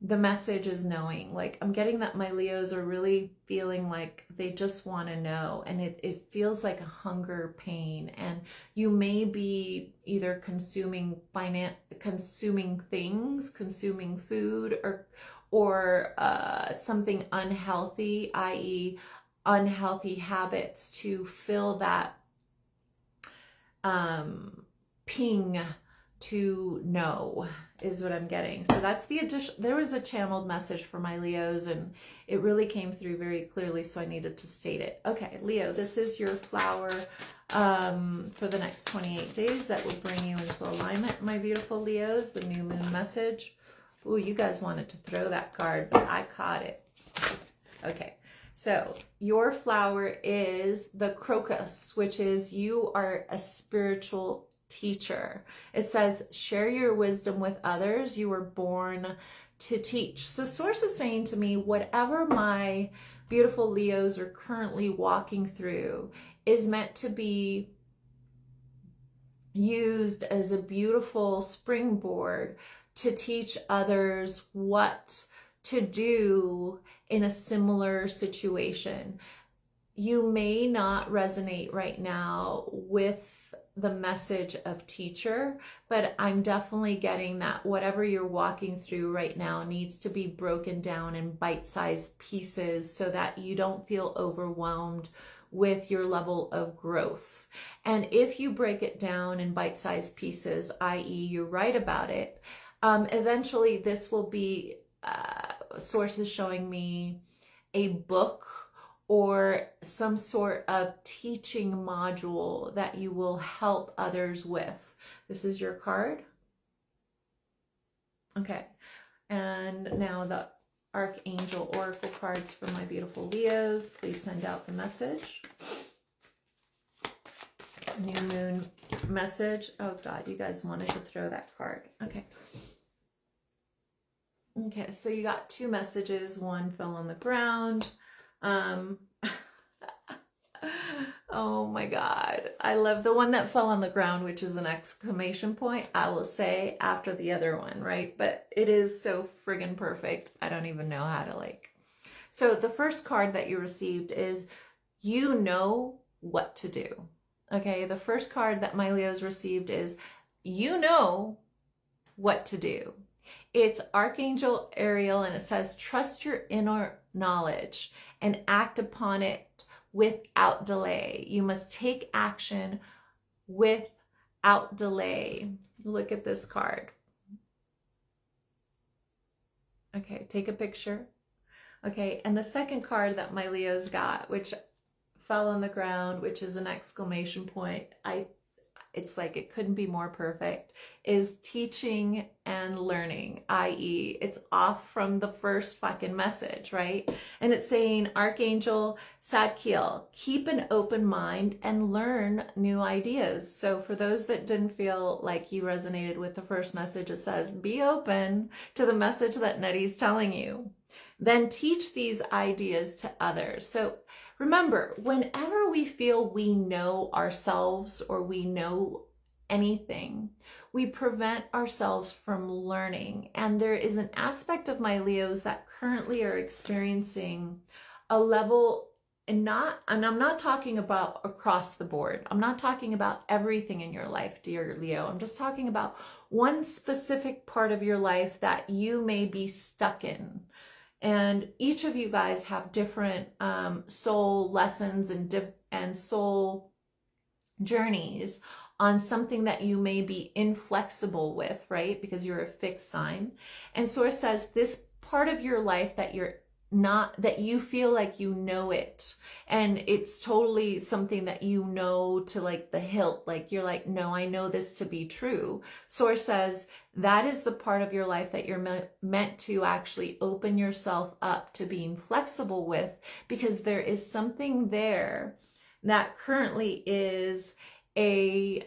The message is knowing. Like I'm getting that my Leos are really feeling like they just want to know, and it feels like a hunger pain, and you may be either consuming things, consuming food, or something unhealthy, i.e. unhealthy habits to fill that ping to know is what I'm getting. So that's the addition. There was a channeled message for my Leos and it really came through very clearly, so I needed to state it. Okay, Leo, this is your flower for the next 28 days that will bring you into alignment, my beautiful Leos, the new moon message. Ooh, you guys wanted to throw that card, but I caught it. Okay, so your flower is the crocus, which is you are a spiritual teacher. It says, share your wisdom with others. You were born to teach. So Source is saying to me, whatever my beautiful Leos are currently walking through is meant to be used as a beautiful springboard to teach others what to do in a similar situation. You may not resonate right now with the message of teacher, but I'm definitely getting that whatever you're walking through right now needs to be broken down in bite-sized pieces so that you don't feel overwhelmed with your level of growth. And if you break it down in bite-sized pieces, i.e. you write about it, eventually this will be sources showing me a book or some sort of teaching module that you will help others with. This is your card. Okay, and now the Archangel Oracle cards for my beautiful Leos. Please send out the message. New moon message. Oh God, you guys wanted to throw that card. Okay. Okay, so you got two messages. One fell on the ground. Oh my God. I love the one that fell on the ground, which is an exclamation point, I will say, after the other one, right? But it is so friggin' perfect. I don't even know how to like. So the first card that you received is you know what to do. Okay, the first card that my Leos received is you know what to do. It's Archangel Ariel, and it says, trust your inner knowledge and act upon it without delay. You must take action without delay. Look at this card. Okay, take a picture. Okay, and the second card that my Leos got, which fell on the ground, which is an exclamation point, it's like it couldn't be more perfect, is teaching and learning, i.e. it's off from the first fucking message, right? And it's saying, Archangel Zadkiel, keep an open mind and learn new ideas. So for those that didn't feel like you resonated with the first message, it says, be open to the message that Nery's telling you. Then teach these ideas to others. So remember, whenever we feel we know ourselves or we know anything, we prevent ourselves from learning. And there is an aspect of my Leos that currently are experiencing a level, and I'm not talking about across the board. I'm not talking about everything in your life, dear Leo. I'm just talking about one specific part of your life that you may be stuck in. And each of you guys have different soul lessons and soul journeys on something that you may be inflexible with, right? Because you're a fixed sign. And Source says this part of your life that you're not, that you feel like you know it, and it's totally something that you know to like the hilt, like you're like, no, I know this to be true. Source says that is the part of your life that you're meant to actually open yourself up to being flexible with, because there is something there that currently is a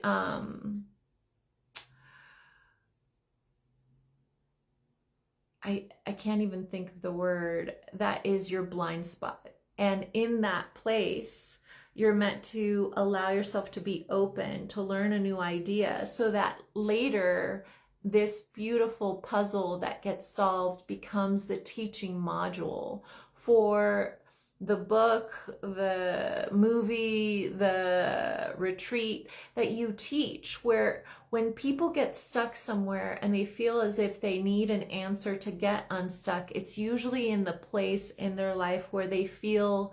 I can't even think of the word, that is your blind spot. And in that place, you're meant to allow yourself to be open, to learn a new idea, so that later this beautiful puzzle that gets solved becomes the teaching module for the book, the movie, the retreat that you teach, where when people get stuck somewhere and they feel as if they need an answer to get unstuck, it's usually in the place in their life where they feel,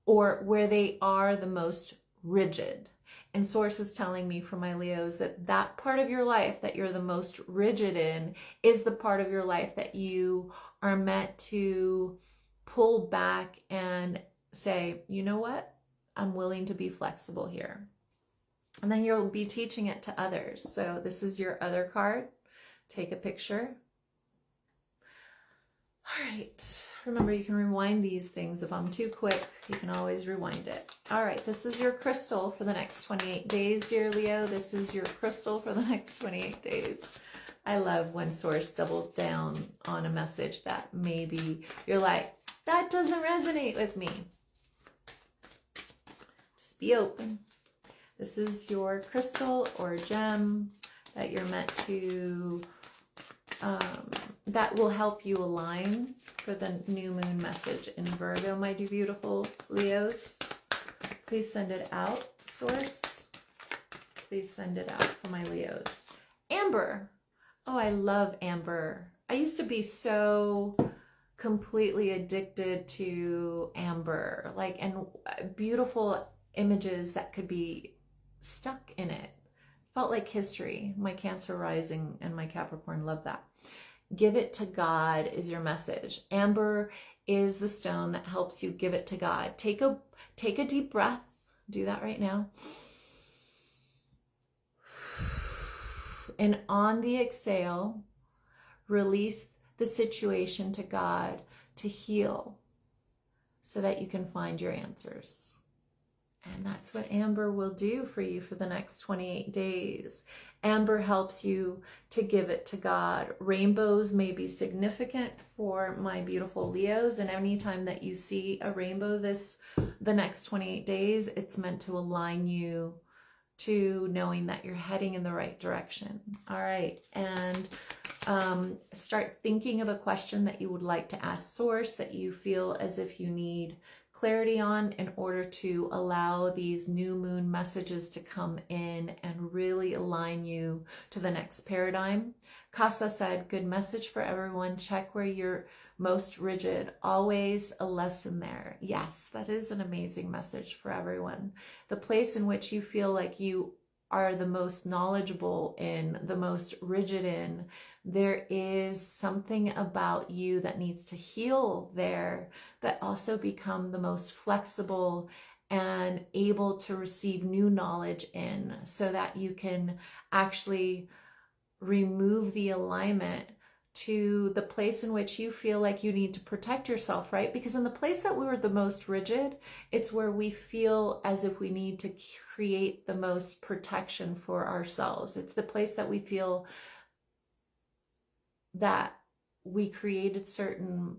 or where they are the most rigid. And Source is telling me for my Leos that that part of your life that you're the most rigid in is the part of your life that you are meant to pull back and say, you know what? I'm willing to be flexible here. And then you'll be teaching it to others. So this is your other card. Take a picture. All right. Remember, you can rewind these things. If I'm too quick, you can always rewind it. All right. This is your crystal for the next 28 days, dear Leo. This is your crystal for the next 28 days. I love when Source doubles down on a message that maybe you're like, that doesn't resonate with me. Just be open. This is your crystal or gem that you're meant to that will help you align for the new moon message in Virgo, my beautiful Leos. Please send it out, Source. Please send it out for my Leos. Amber. Oh, I love amber. I used to be so completely addicted to amber, like, and beautiful images that could be stuck in it. Felt like history. My Cancer rising and my Capricorn love that. Give it to God is your message. Amber is the stone that helps you give it to God. Take a deep breath. Do that right now. And on the exhale, release the situation to God to heal so that you can find your answers. And that's what Amber will do for you for the next 28 days. Amber helps you to give it to God. Rainbows may be significant for my beautiful Leos, and anytime that you see a rainbow the next 28 days, it's meant to align you to knowing that you're heading in the right direction. All right, and start thinking of a question that you would like to ask Source, that you feel as if you need clarity on, in order to allow these new moon messages to come in and really align you to the next paradigm. Casa said, good message for everyone. Check where you're most rigid. Always a lesson there. Yes, that is an amazing message for everyone. The place in which you feel like you are the most knowledgeable in, the most rigid in, there is something about you that needs to heal there, but also become the most flexible and able to receive new knowledge in, so that you can actually remove the alignment to the place in which you feel like you need to protect yourself, right? Because in the place that we were the most rigid, it's where we feel as if we need to create the most protection for ourselves. It's the place that we feel that we created certain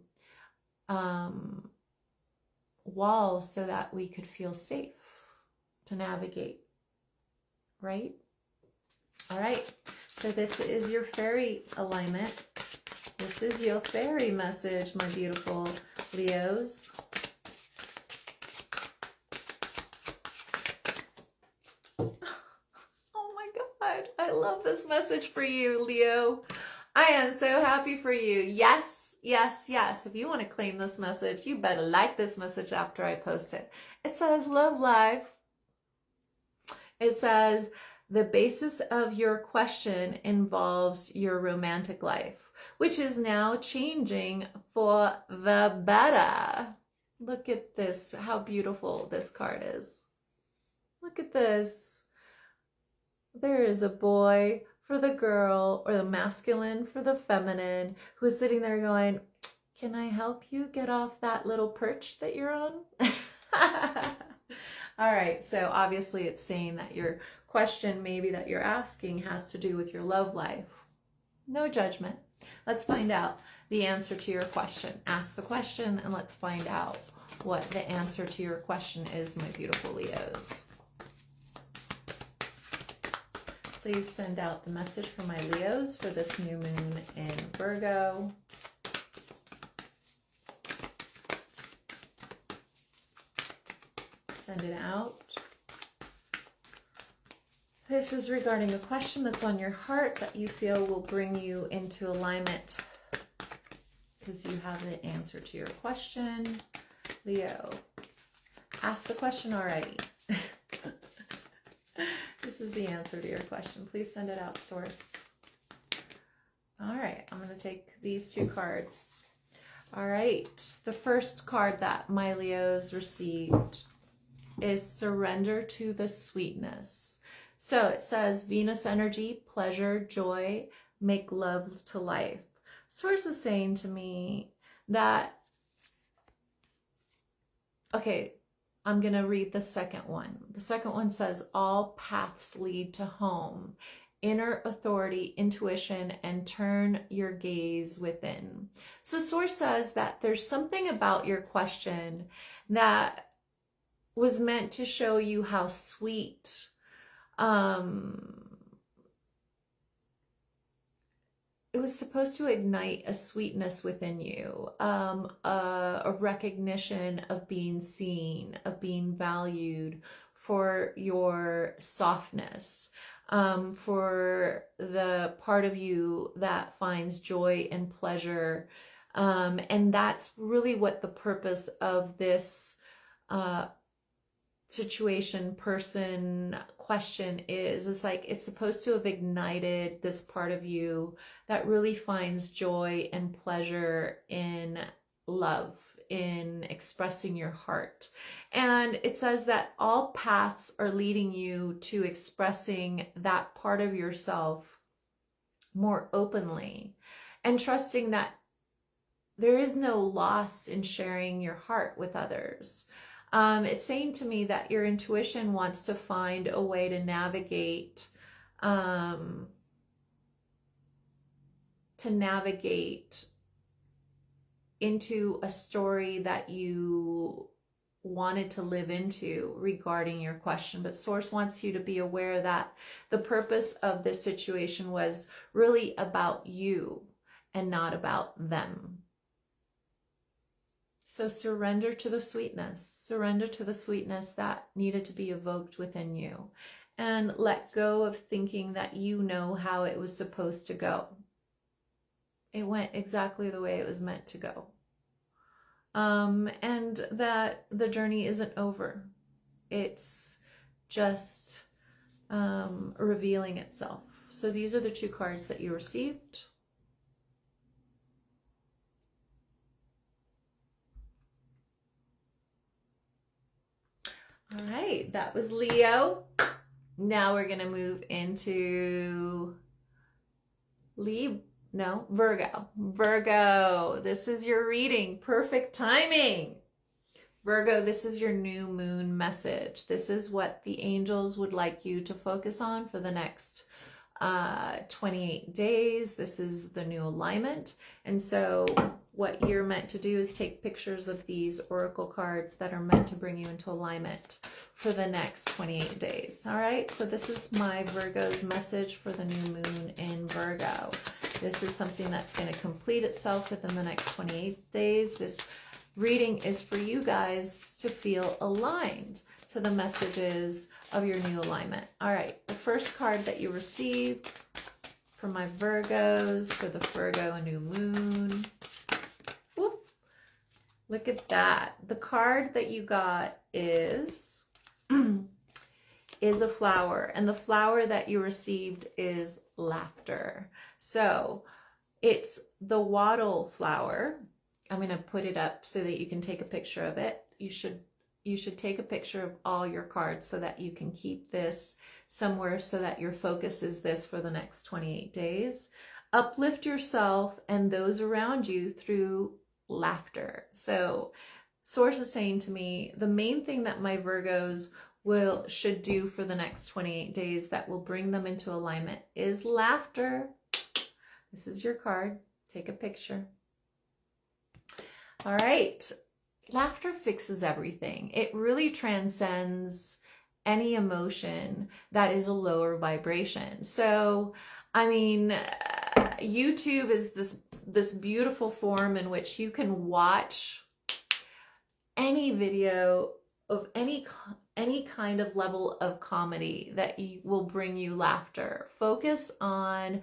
walls so that we could feel safe to navigate, right? All right, so this is your fairy alignment. This is your fairy message, my beautiful Leos. Oh my God, I love this message for you, Leo. I am so happy for you. Yes, yes, yes. If you want to claim this message, you better like this message after I post it. It says, love life. It says, the basis of your question involves your romantic life, which is now changing for the better. Look at this, how beautiful this card is. Look at this. There is a boy for the girl, or the masculine for the feminine, who is sitting there going, can I help you get off that little perch that you're on? All right, so obviously it's saying that your question maybe that you're asking has to do with your love life. No judgment. Let's find out the answer to your question. Ask the question and let's find out what the answer to your question is, my beautiful Leos. Please send out the message for my Leos for this new moon in Virgo. Send it out. This is regarding a question that's on your heart that you feel will bring you into alignment, because you have the answer to your question. Leo, ask the question already. This is the answer to your question. Please send it out, Source. All right, I'm going to take these two cards. All right, the first card that my Leos received is surrender to the sweetness. So it says Venus energy, pleasure, joy, make love to life. Source is saying to me that, okay, I'm going to read the second one. The second one says all paths lead to home, inner authority, intuition, and turn your gaze within. So Source says that there's something about your question that was meant to show you how sweet it was supposed to ignite a sweetness within you, a recognition of being seen, of being valued for your softness, for the part of you that finds joy and pleasure. And that's really what the purpose of this situation, person, question is like, it's supposed to have ignited this part of you that really finds joy and pleasure in love, in expressing your heart. And it says that all paths are leading you to expressing that part of yourself more openly, and trusting that there is no loss in sharing your heart with others. It's saying to me that your intuition wants to find a way to navigate, into a story that you wanted to live into regarding your question. But Source wants you to be aware that the purpose of this situation was really about you and not about them. So surrender to the sweetness that needed to be evoked within you, and let go of thinking that you know how it was supposed to go. It went exactly the way it was meant to go. And that the journey isn't over. It's just revealing itself. So these are the 2 cards that you received. All right, that was Leo. Now we're going to move into Virgo. Virgo, this is your reading. Perfect timing. Virgo, this is your new moon message. This is what the angels would like you to focus on for the next 28 days. This is the new alignment. And so what you're meant to do is take pictures of these oracle cards that are meant to bring you into alignment for the next 28 days. All right, so this is my Virgo's message for the new moon in Virgo. This is something that's going to complete itself within the next 28 days. This reading is for you guys to feel aligned to the messages of your new alignment. All right, the first card that you received for my Virgos, for the Virgo new moon. Whoop. Look at that. The card that you got is a flower, and the flower that you received is laughter. So it's the wattle flower. I'm going to put it up so that you can take a picture of it. You should take a picture of all your cards so that you can keep this somewhere, so that your focus is this for the next 28 days. Uplift yourself and those around you through laughter. So Source is saying to me, the main thing that my Virgos should do for the next 28 days that will bring them into alignment is laughter. This is your card. Take a picture. All right. Laughter fixes everything. It really transcends any emotion that is a lower vibration. So, I mean, YouTube is this beautiful form in which you can watch any video of any kind of level of comedy that will bring you laughter. Focus on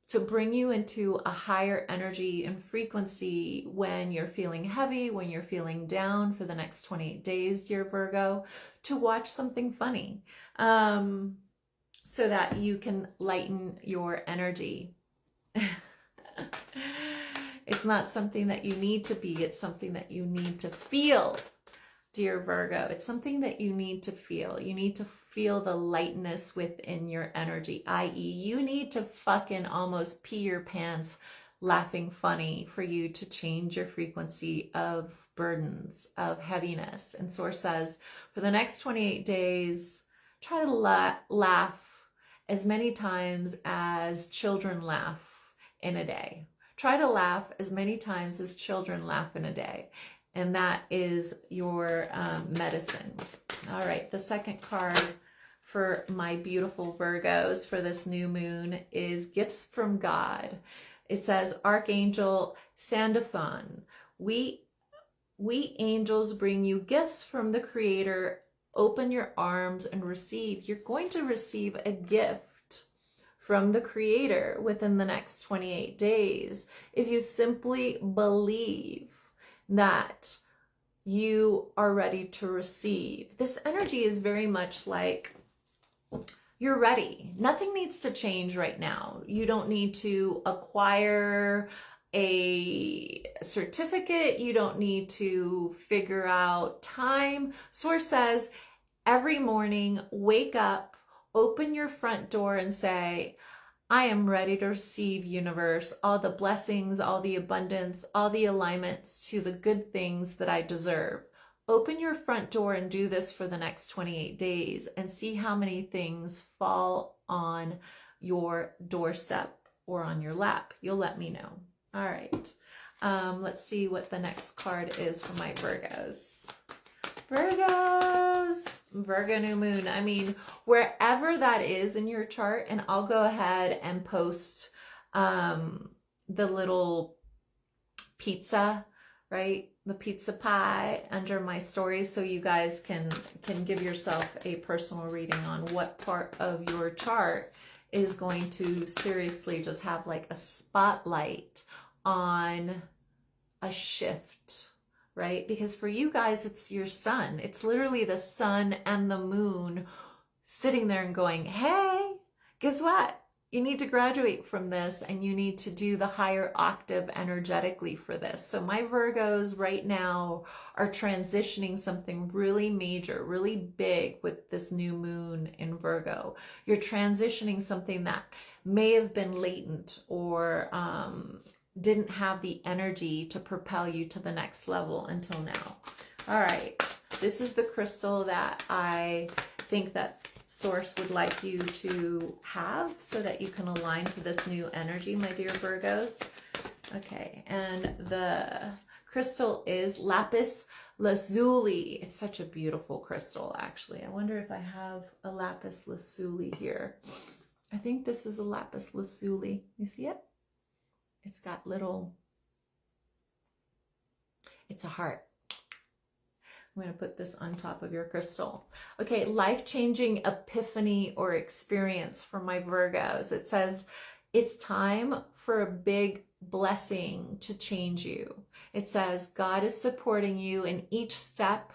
to bring you into a higher energy and frequency when you're feeling heavy, when you're feeling down for the next 28 days, dear Virgo, to watch something funny so that you can lighten your energy. It's not something that you need to be, it's something that you need to feel, dear Virgo. It's something that you need to feel. You need to feel the lightness within your energy, i.e. you need to fucking almost pee your pants laughing funny for you to change your frequency of burdens, of heaviness. And Source says, for the next 28 days, try to laugh as many times as children laugh in a day. Try to laugh as many times as children laugh in a day. And that is your medicine. All right, the second card for my beautiful Virgos for this new moon is Gifts from God. It says, Archangel Sandalphon, we angels bring you gifts from the Creator. Open your arms and receive. You're going to receive a gift from the Creator within the next 28 days. If you simply believe that you are ready to receive. This energy is very much like you're ready. Nothing needs to change right now. You don't need to acquire a certificate. You don't need to figure out time. Source says every morning, wake up, open your front door and say, I am ready to receive, universe, all the blessings, all the abundance, all the alignments to the good things that I deserve. Open your front door and do this for the next 28 days and see how many things fall on your doorstep or on your lap. You'll let me know. All right. Let's see what the next card is for my Virgos. Virgo new moon. I mean, wherever that is in your chart, and I'll go ahead and post the little pizza, right? The pizza pie under my stories, so you guys can give yourself a personal reading on what part of your chart is going to seriously just have like a spotlight on a shift. Right? Because for you guys, it's your sun. It's literally the sun and the moon sitting there and going, hey, guess what? You need to graduate from this and you need to do the higher octave energetically for this. So my Virgos right now are transitioning something really major, really big with this new moon in Virgo. You're transitioning something that may have been latent or didn't have the energy to propel you to the next level until now. All right, this is the crystal that I think that Source would like you to have so that you can align to this new energy, my dear Virgos. Okay, and the crystal is lapis lazuli. It's such a beautiful crystal, actually. I wonder if I have a lapis lazuli here. I think this is a lapis lazuli. You see it? It's got little, it's a heart. I'm going to put this on top of your crystal. Okay, life-changing epiphany or experience for my Virgos. It says, it's time for a big blessing to change you. It says, God is supporting you in each step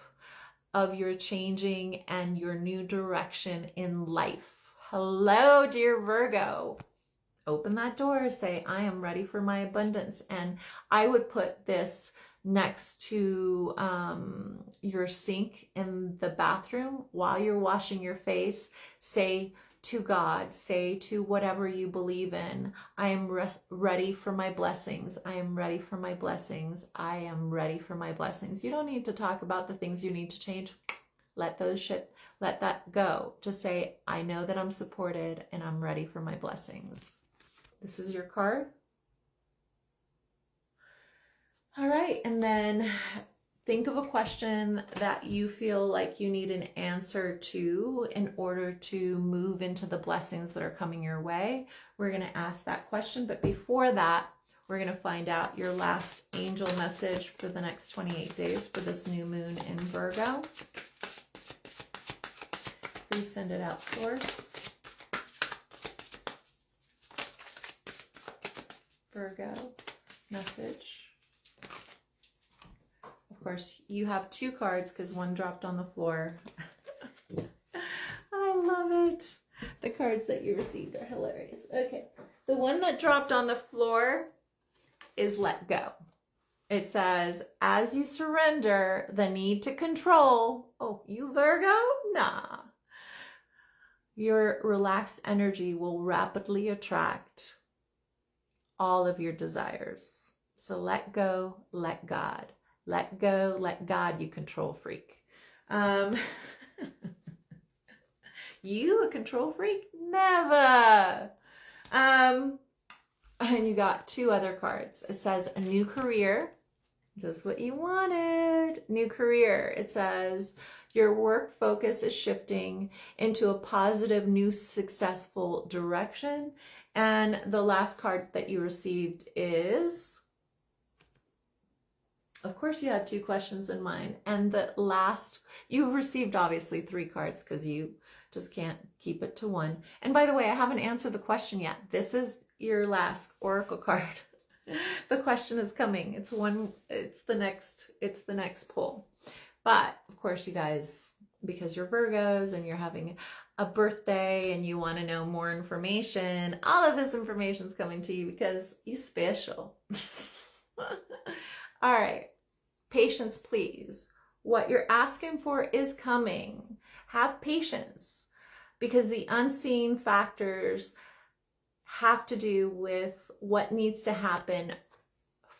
of your changing and your new direction in life. Hello, dear Virgo. Open that door, say, I am ready for my abundance. And I would put this next to your sink in the bathroom while you're washing your face. Say to God, say to whatever you believe in, I am ready for my blessings. I am ready for my blessings. I am ready for my blessings. You don't need to talk about the things you need to change. Let that go. Just say, I know that I'm supported and I'm ready for my blessings. This is your card. All right, and then think of a question that you feel like you need an answer to in order to move into the blessings that are coming your way. We're going to ask that question, but before that, we're going to find out your last angel message for the next 28 days for this new moon in Virgo. Please send it out, Source. Virgo message. Of course, you have two cards because one dropped on the floor. I love it. The cards that you received are hilarious. Okay, the one that dropped on the floor is let go. It says, as you surrender the need to control, oh, you Virgo? Nah. Your relaxed energy will rapidly attract all of your desires. So let go, let God. Let go, let God, you control freak. You a control freak? Never. And you got two other cards. It says a new career. Just what you wanted. New career. It says your work focus is shifting into a positive, new, successful direction. And the last card that you received is, of course, you had 2 questions in mind. And the last, you received obviously 3 cards because you just can't keep it to 1. And by the way, I haven't answered the question yet. This is your last oracle card. The question is coming. It's the next pull. But of course, you guys, because you're Virgos and you're having a birthday and you want to know more information, all of this information is coming to you because you're special. All right. Patience, please. What you're asking for is coming. Have patience, because the unseen factors have to do with what needs to happen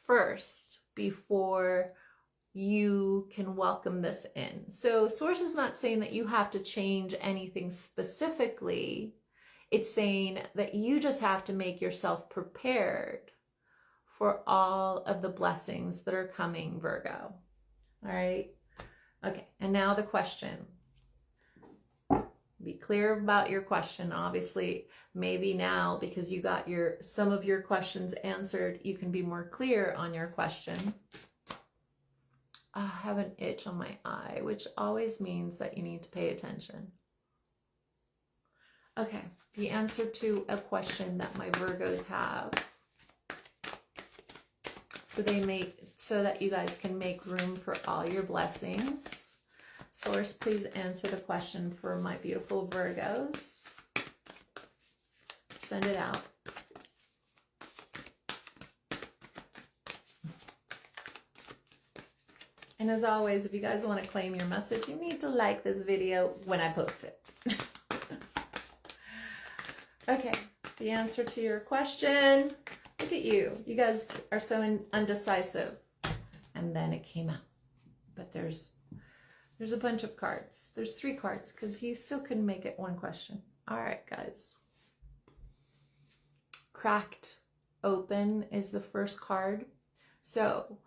first before you can welcome this in. So Source is not saying that you have to change anything specifically. It's saying that you just have to make yourself prepared for all of the blessings that are coming, Virgo. All right. Okay. And now the question. Be clear about your question. Obviously, maybe now, because you got some of your questions answered, you can be more clear on your question. I have an itch on my eye, which always means that you need to pay attention. Okay. The answer to a question that my Virgos have. So that you guys can make room for all your blessings. Source, please answer the question for my beautiful Virgos. Send it out. And as always, if you guys want to claim your message, you need to like this video when I post it. Okay, the answer to your question. Look at you. You guys are so undecisive. And then it came out. But there's a bunch of cards. There's 3 cards because you still couldn't make it 1 question. All right, guys. Cracked open is the first card. So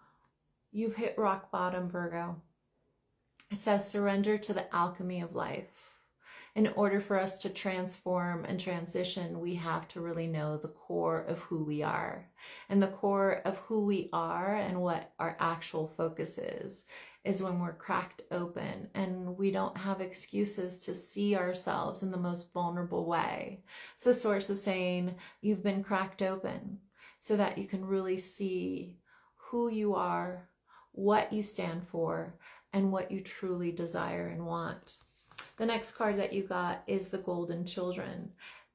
you've hit rock bottom, Virgo. It says surrender to the alchemy of life. In order for us to transform and transition, we have to really know the core of who we are. And the core of who we are and what our actual focus is when we're cracked open and we don't have excuses to see ourselves in the most vulnerable way. So Source is saying you've been cracked open so that you can really see who you are, what you stand for, and what you truly desire and want. The next card that you got is the Golden Children,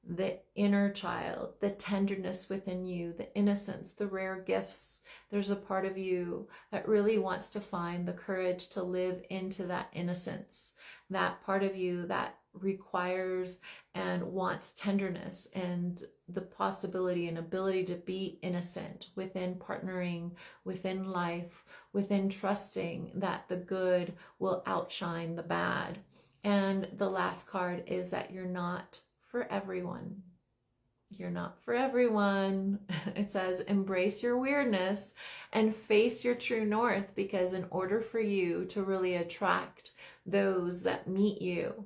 the inner child, the tenderness within you, the innocence, the rare gifts. There's a part of you that really wants to find the courage to live into that innocence, that part of you that requires and wants tenderness and the possibility and ability to be innocent within partnering, within life, within trusting that the good will outshine the bad. And the last card is that you're not for everyone. You're not for everyone. It says embrace your weirdness and face your true north, because in order for you to really attract those that meet you,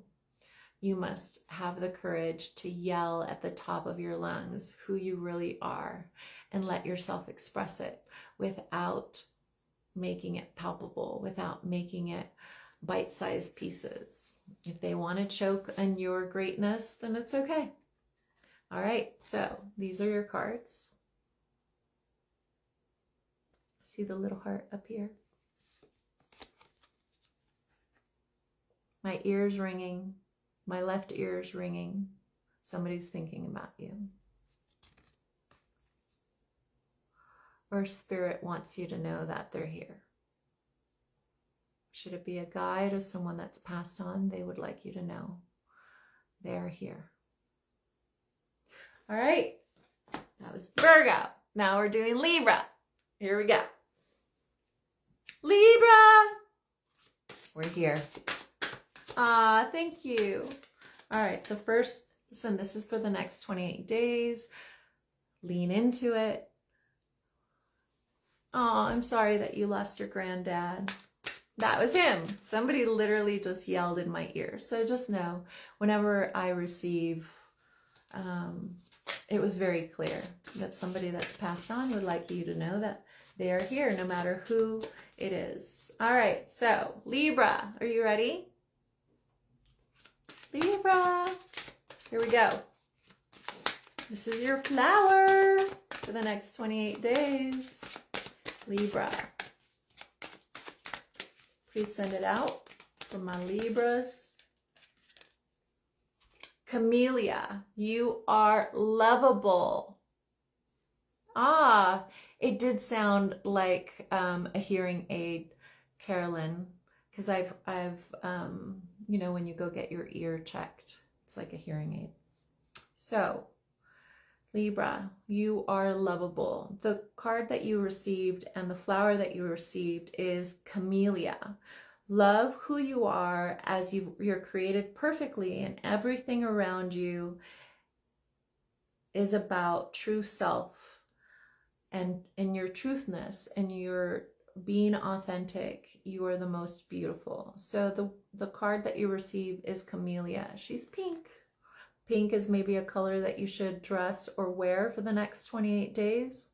you must have the courage to yell at the top of your lungs who you really are and let yourself express it without making it palpable, without making it bite-sized pieces. If they want to choke on your greatness, then it's okay. All right, so these are your cards. See the little heart up here? My ear's ringing. My left ear's ringing. Somebody's thinking about you. Or Spirit wants you to know that they're here. Should it be a guide or someone that's passed on, they would like you to know they are here. All right, that was Virgo. Now we're doing Libra. Here we go. Libra. We're here. Thank you. All right, the first, listen, this is for the next 28 days. Lean into it. Oh, I'm sorry that you lost your granddad. That was him. Somebody literally just yelled in my ear. So just know, whenever I receive it was very clear that somebody that's passed on would like you to know that they are here, no matter who it is. All right, so Libra, are you ready? Libra, here we go. This is your flower for the next 28 days. Libra. Please send it out for my Libras. Camellia, you are lovable. Ah, it did sound like a hearing aid, Carolyn, because I've you know, when you go get your ear checked, it's like a hearing aid. So, Libra, you are lovable. The card that you received and the flower that you received is Camellia. Love who you are as you're created perfectly, and everything around you is about true self and in your truthness and your being authentic. You are the most beautiful. So the card that you received is Camellia. She's pink. Pink is maybe a color that you should dress or wear for the next 28 days.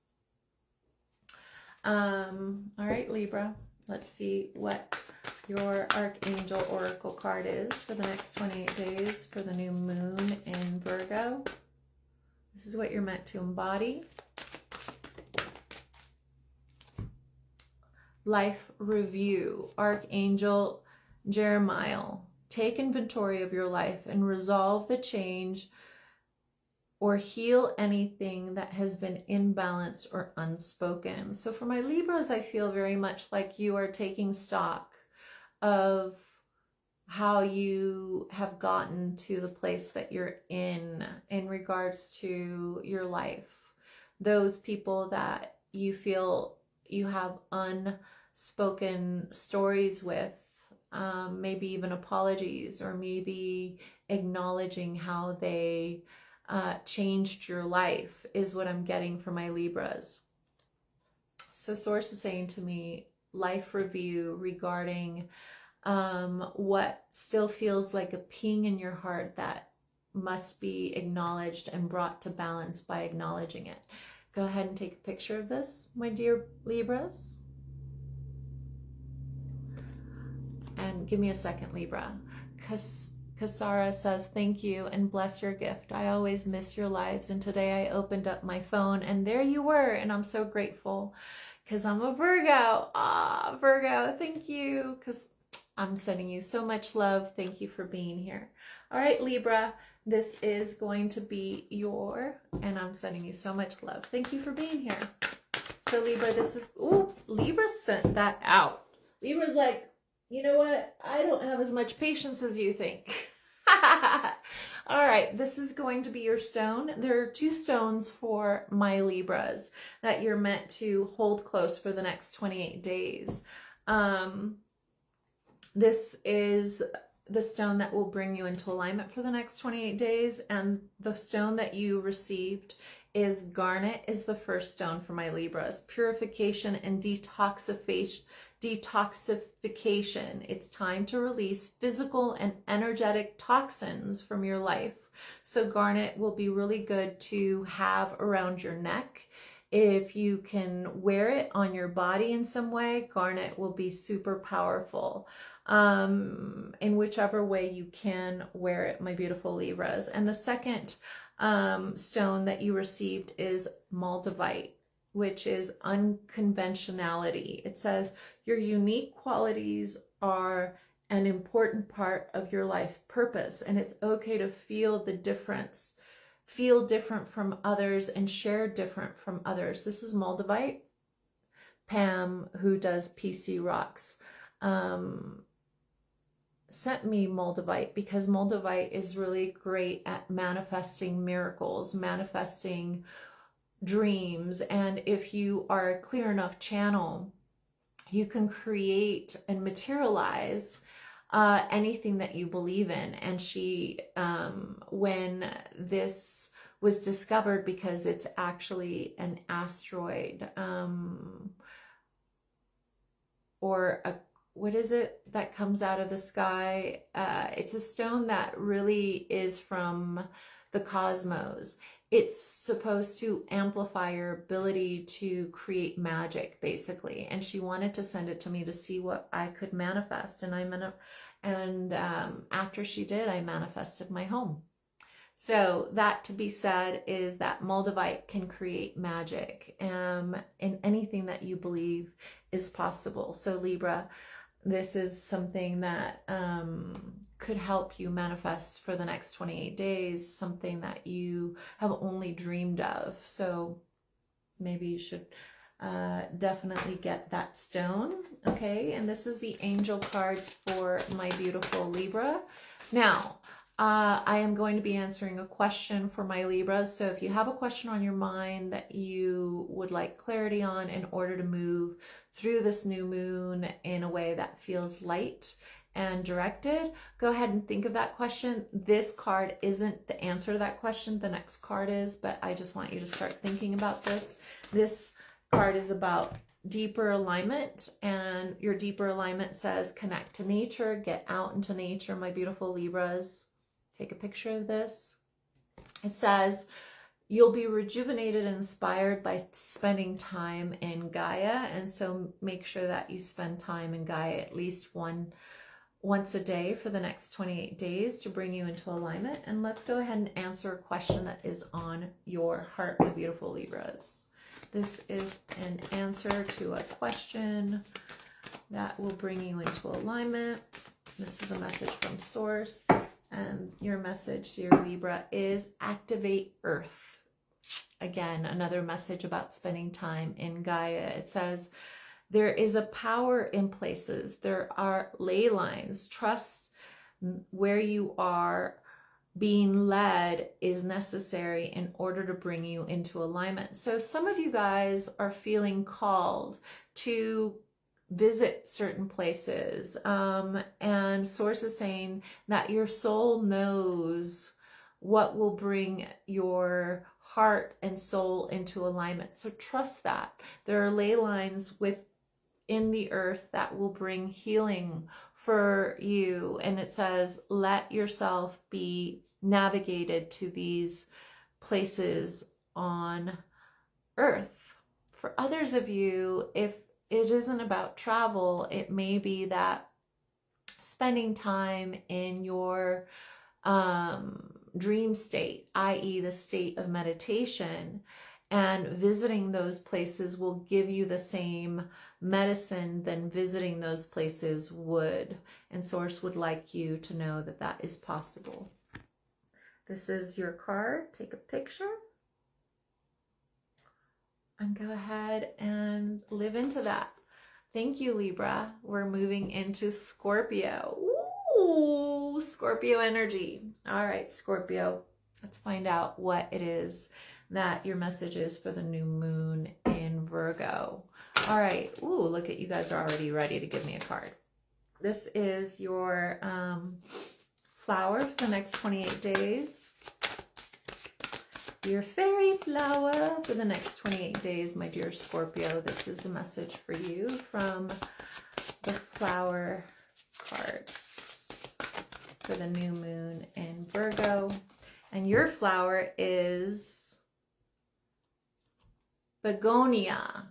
All right, Libra, let's see what your Archangel Oracle card is for the next 28 days for the new moon in Virgo. This is what you're meant to embody. Life review, Archangel Jeremiah. Take inventory of your life and resolve the change or heal anything that has been imbalanced or unspoken. So for my Libras, I feel very much like you are taking stock of how you have gotten to the place that you're in regards to your life. Those people that you feel you have unspoken stories with, maybe even apologies, or maybe acknowledging how they changed your life is what I'm getting for my Libras. So Source is saying to me, life review regarding what still feels like a ping in your heart that must be acknowledged and brought to balance by acknowledging it. Go ahead and take a picture of this, my dear Libras. And give me a second, Libra. Kasara says, thank you and bless your gift. I always miss your lives. And today I opened up my phone and there you were. And I'm so grateful because I'm a Virgo. Ah, Virgo, thank you. Because I'm sending you so much love. Thank you for being here. All right, Libra, this is going to be and I'm sending you so much love. Thank you for being here. So Libra, this is, ooh, Libra sent that out. Libra's like, you know what? I don't have as much patience as you think. All right, this is going to be your stone. There are 2 stones for my Libras that you're meant to hold close for the next 28 days. This is the stone that will bring you into alignment for the next 28 days. And the stone that you received is garnet, is the first stone for my Libras. Purification and detoxification. It's time to release physical and energetic toxins from your life. So garnet will be really good to have around your neck. If you can wear it on your body in some way, garnet will be super powerful. In whichever way you can wear it, my beautiful Libras. And the second stone that you received is moldavite, which is unconventionality. It says your unique qualities are an important part of your life's purpose, and it's okay to feel the difference, feel different from others, and share different from others. This is moldavite. Pam, who does PC Rocks, sent me moldavite because moldavite is really great at manifesting miracles, manifesting dreams. And if you are a clear enough channel, you can create and materialize anything that you believe in. And she, when this was discovered, because it's actually an asteroid, or a, what is it that comes out of the sky? It's a stone that really is from the cosmos. it's supposed to amplify your ability to create magic, basically. And she wanted to send it to me to see what I could manifest. And after she did, I manifested my home. So that to be said is that Moldavite can create magic in anything that you believe is possible. So Libra, this is something that could help you manifest for the next 28 days, something that you have only dreamed of. So maybe you should definitely get that stone. Okay, and this is the angel cards for my beautiful Libra. Now, I am going to be answering a question for my Libras. So if you have a question on your mind that you would like clarity on in order to move through this new moon in a way that feels light and directed, go ahead and think of that question. This card isn't the answer to that question. The next card is, but I just want you to start thinking about this. This card is about deeper alignment, and your deeper alignment says connect to nature, get out into nature, my beautiful Libras. Take a picture of this. It says, you'll be rejuvenated and inspired by spending time in Gaia. And so make sure that you spend time in Gaia at least once a day for the next 28 days to bring you into alignment. And let's go ahead and answer a question that is on your heart, my beautiful Libras. This is an answer to a question that will bring you into alignment. This is a message from Source. And your message to your Libra is activate Earth. Again, another message about spending time in Gaia. It says, there is a power in places. There are ley lines. Trust where you are being led is necessary in order to bring you into alignment. So some of you guys are feeling called to visit certain places, and Source is saying that your soul knows what will bring your heart and soul into alignment. So trust that there are ley lines within the earth that will bring healing for you. And it says, let yourself be navigated to these places on earth. For others of you, if it isn't about travel, it may be that spending time in your dream state, i.e. the state of meditation, and visiting those places will give you the same medicine than visiting those places would. And Source would like you to know that that is possible. This is your card. Take a picture. And go ahead and live into that. Thank you, Libra. We're moving into Scorpio. Ooh, Scorpio energy. All right, Scorpio. Let's find out what it is that your message is for the new moon in Virgo. All right. Ooh, look at you guys are already ready to give me a card. This is your flower for the next 28 days. Your fairy flower for the next 28 days, my dear Scorpio. This is a message for you from the flower cards for the new moon in Virgo. And your flower is begonia,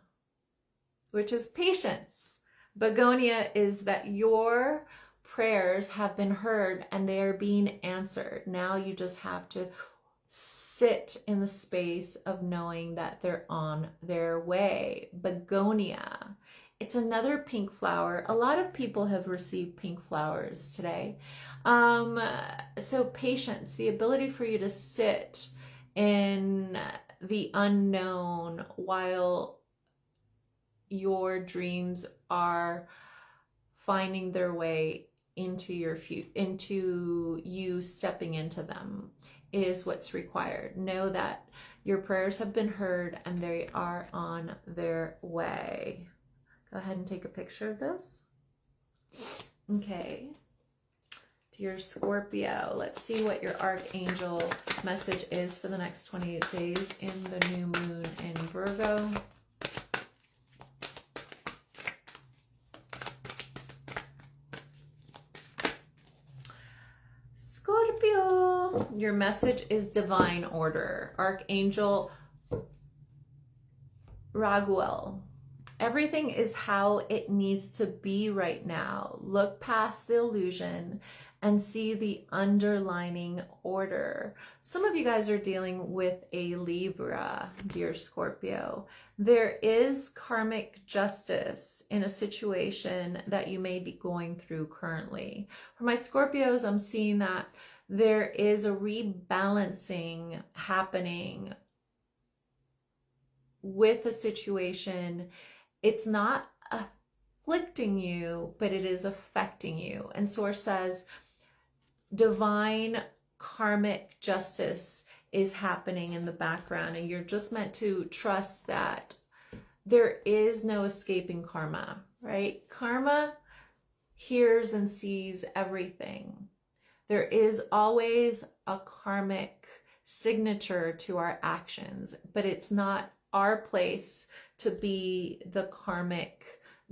which is patience. Begonia is that your prayers have been heard and they are being answered. Now you just have to sit in the space of knowing that they're on their way. Begonia. It's another pink flower. A lot of people have received pink flowers today. So patience, the ability for you to sit in the unknown while your dreams are finding their way into your future, into you stepping into them, is what's required. Know that your prayers have been heard and they are on their way. Go ahead and take a picture of this. Okay. Dear Scorpio, let's see what your archangel message is for the next 28 days in the new moon in Virgo. Scorpio, your message is divine order. Archangel Raguel. Everything is how it needs to be right now. Look past the illusion and see the underlining order. Some of you guys are dealing with a Libra, dear Scorpio. There is karmic justice in a situation that you may be going through currently. For my Scorpios, I'm seeing that there is a rebalancing happening with a situation. It's not afflicting you, but it is affecting you. And Source says divine karmic justice is happening in the background, and you're just meant to trust that there is no escaping karma, right? Karma hears and sees everything. There is always a karmic signature to our actions, but it's not our place to be the karmic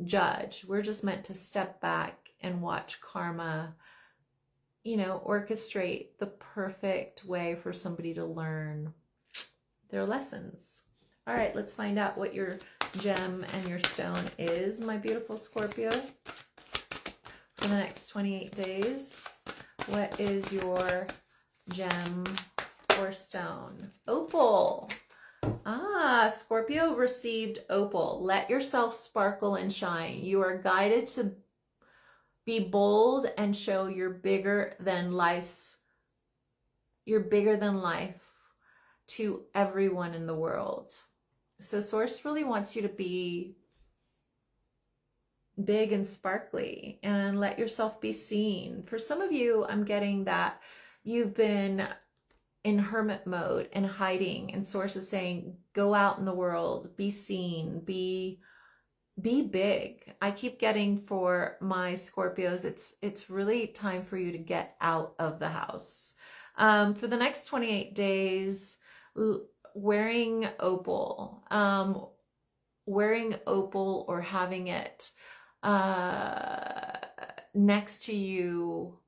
judge. We're just meant to step back and watch karma, you know, orchestrate the perfect way for somebody to learn their lessons. All right, let's find out what your gem and your stone is, my beautiful Scorpio, for the next 28 days. What is your gem or stone? Opal. Scorpio received opal. Let yourself sparkle and shine. You are guided to be bold and show you're bigger than life to everyone in the world. So Source really wants you to be big and sparkly and let yourself be seen. For some of you, I'm getting that you've been in hermit mode and hiding, and Source is saying, go out in the world, be seen, be big. I keep getting for my Scorpios, it's really time for you to get out of the house. For the next 28 days, wearing opal or having it next to you,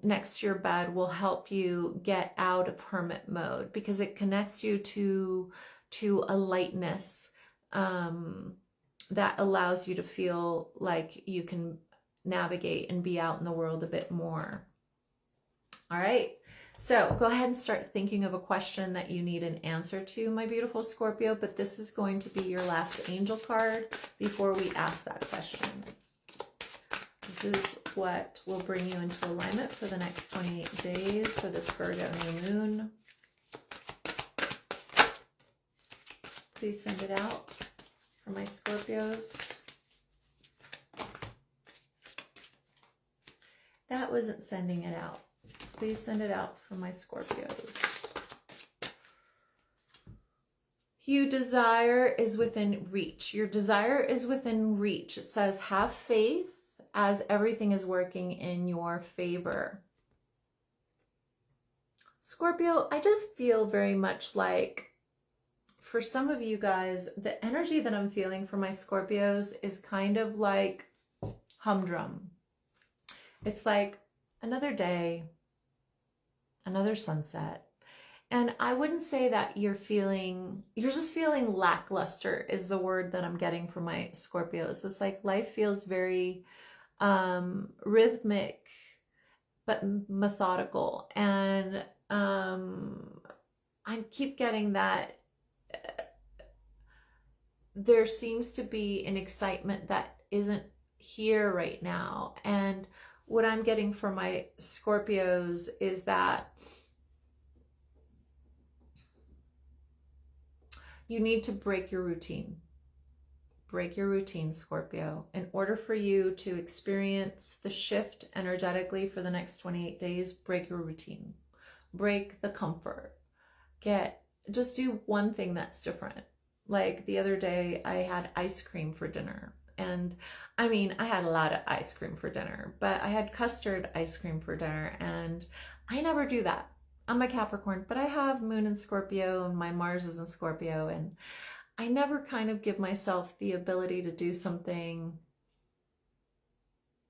next to your bed, will help you get out of hermit mode, because it connects you to a lightness that allows you to feel like you can navigate and be out in the world a bit more. All right, so go ahead and start thinking of a question that you need an answer to, my beautiful Scorpio, but this is going to be your last angel card before we ask that question. This is what will bring you into alignment for the next 28 days for this Virgo new moon. Please send it out for my Scorpios. That wasn't sending it out. Please send it out for my Scorpios. You desire is within reach. Your desire is within reach. It says, have faith as everything is working in your favor. Scorpio, I just feel very much like, for some of you guys, the energy that I'm feeling for my Scorpios is kind of like humdrum. It's like another day, another sunset. And I wouldn't say that you're just feeling lackluster is the word that I'm getting from my Scorpios. It's like life feels very rhythmic, but methodical. And I keep getting that there seems to be an excitement that isn't here right now. And what I'm getting from my Scorpios is that you need to break your routine. Break your routine, Scorpio. In order for you to experience the shift energetically for the next 28 days, break your routine. Break the comfort. Just do one thing that's different. Like the other day, I had ice cream for dinner. And I mean, I had a lot of ice cream for dinner, but I had custard ice cream for dinner, and I never do that. I'm a Capricorn, but I have Moon in Scorpio and my Mars is in Scorpio, and I never kind of give myself the ability to do something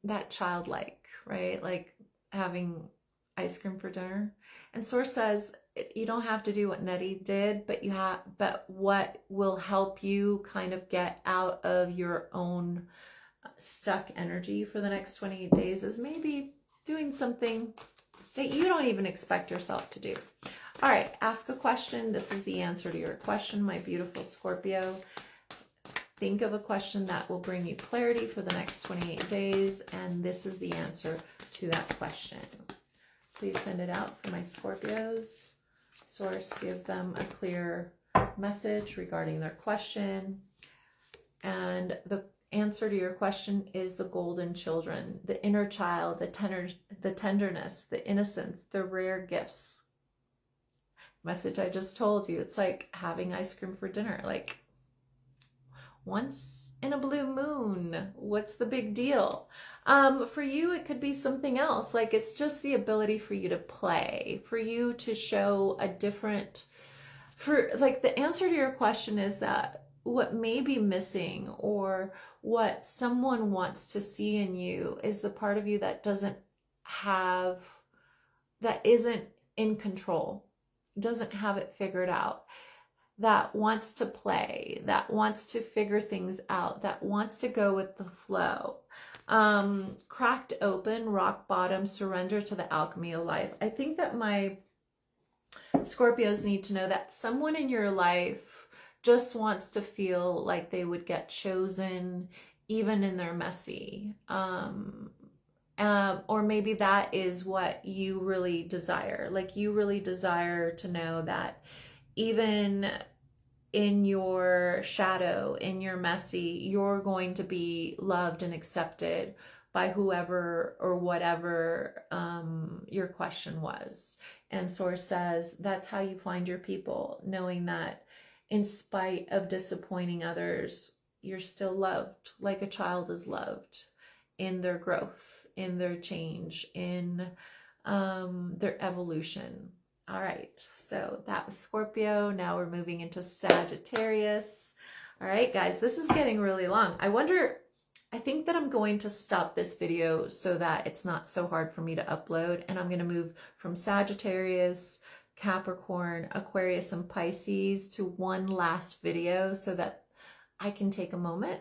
that childlike, right? Like having ice cream for dinner. And Source says you don't have to do what Nery did, but what will help you kind of get out of your own stuck energy for the next 28 days is maybe doing something that you don't even expect yourself to do. All right, ask a question. This is the answer to your question, my beautiful Scorpio. Think of a question that will bring you clarity for the next 28 days, and this is the answer to that question. Please send it out for my Scorpios. Source, give them a clear message regarding their question. And the answer to your question is the golden children, the inner child, the tenderness, the innocence, the rare gifts. Message I just told you, it's like having ice cream for dinner, like once in a blue moon. What's the big deal? For you, it could be something else. Like it's just the ability for you to play, for you to show a different, like the answer to your question is that what may be missing or what someone wants to see in you is the part of you that isn't in control, doesn't have it figured out, that wants to play, that wants to figure things out, that wants to go with the flow. Cracked open, rock bottom, surrender to the alchemy of life. I think that my Scorpios need to know that someone in your life just wants to feel like they would get chosen even in their messy. Or maybe that is what you really desire. Like you really desire to know that even in your shadow, in your messy, you're going to be loved and accepted by whoever or whatever your question was. And Source says that's how you find your people, knowing that in spite of disappointing others, you're still loved like a child is loved in their growth, in their change, in their evolution. All right, so that was Scorpio. Now we're moving into Sagittarius. All right, guys, this is getting really long. I think that I'm going to stop this video so that it's not so hard for me to upload, and I'm going to move from Sagittarius, Capricorn, Aquarius, and Pisces to one last video so that I can take a moment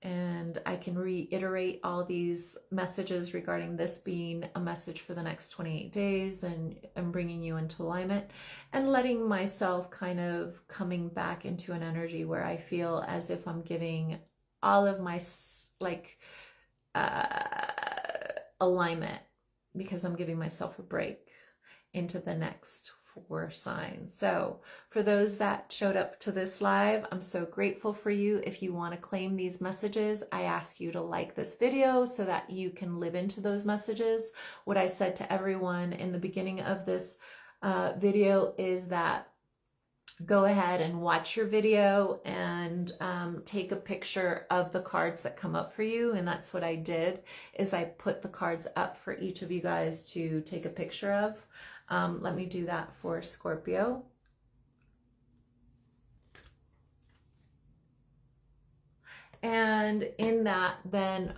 and I can reiterate all these messages regarding this being a message for the next 28 days and bringing you into alignment and letting myself kind of coming back into an energy where I feel as if I'm giving all of my alignment, because I'm giving myself a break into the next 4 signs. So for those that showed up to this live, I'm so grateful for you. If you want to claim these messages, I ask you to like this video so that you can live into those messages. What I said to everyone in the beginning of this video is that go ahead and watch your video and take a picture of the cards that come up for you. And that's what I did, is I put the cards up for each of you guys to take a picture of. Let me do that for Scorpio. And in that, then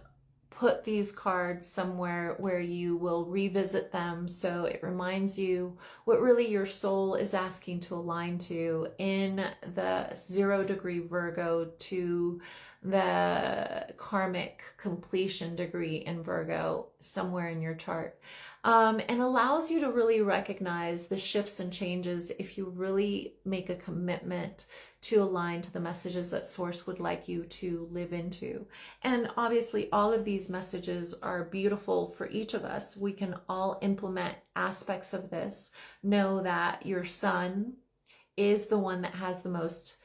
put these cards somewhere where you will revisit them so it reminds you what really your soul is asking to align to in the 0-degree Virgo to the karmic completion degree in Virgo somewhere in your chart. And allows you to really recognize the shifts and changes if you really make a commitment to align to the messages that Source would like you to live into. And obviously all of these messages are beautiful for each of us. We can all implement aspects of this. Know that your sun is the one that has the most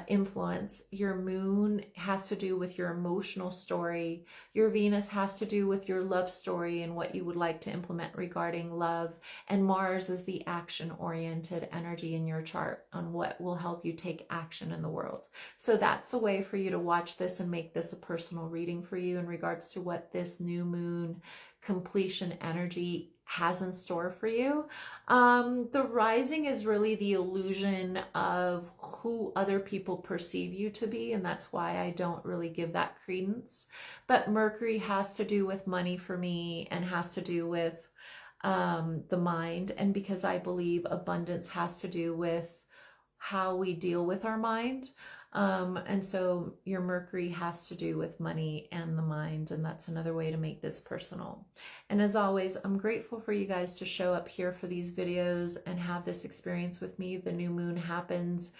influence. Your moon has to do with your emotional story. Your Venus has to do with your love story and what you would like to implement regarding love. And Mars is the action-oriented energy in your chart on what will help you take action in the world. So that's a way for you to watch this and make this a personal reading for you in regards to what this new moon completion energy has in store for you. The rising is really the illusion of who other people perceive you to be, and that's why I don't really give that credence. But Mercury has to do with money for me and has to do with the mind, and because I believe abundance has to do with how we deal with our mind. And so your Mercury has to do with money and the mind, and that's another way to make this personal. And as always, I'm grateful for you guys to show up here for these videos and have this experience with me. The new moon happens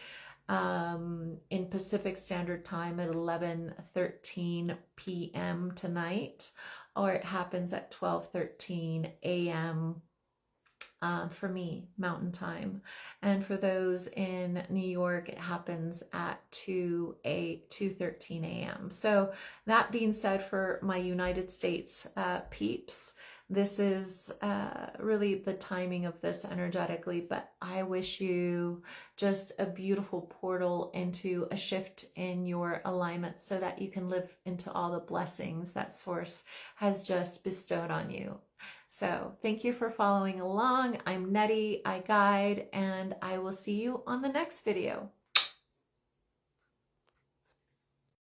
in Pacific Standard Time at 11:13 p.m. tonight, or it happens at 12:13 a.m. For me, Mountain Time. And for those in New York, it happens at 2:13 a.m. So that being said, for my United States peeps, this is really the timing of this energetically, but I wish you just a beautiful portal into a shift in your alignment so that you can live into all the blessings that Source has just bestowed on you. So thank you for following along. I'm Nery, I guide, and I will see you on the next video.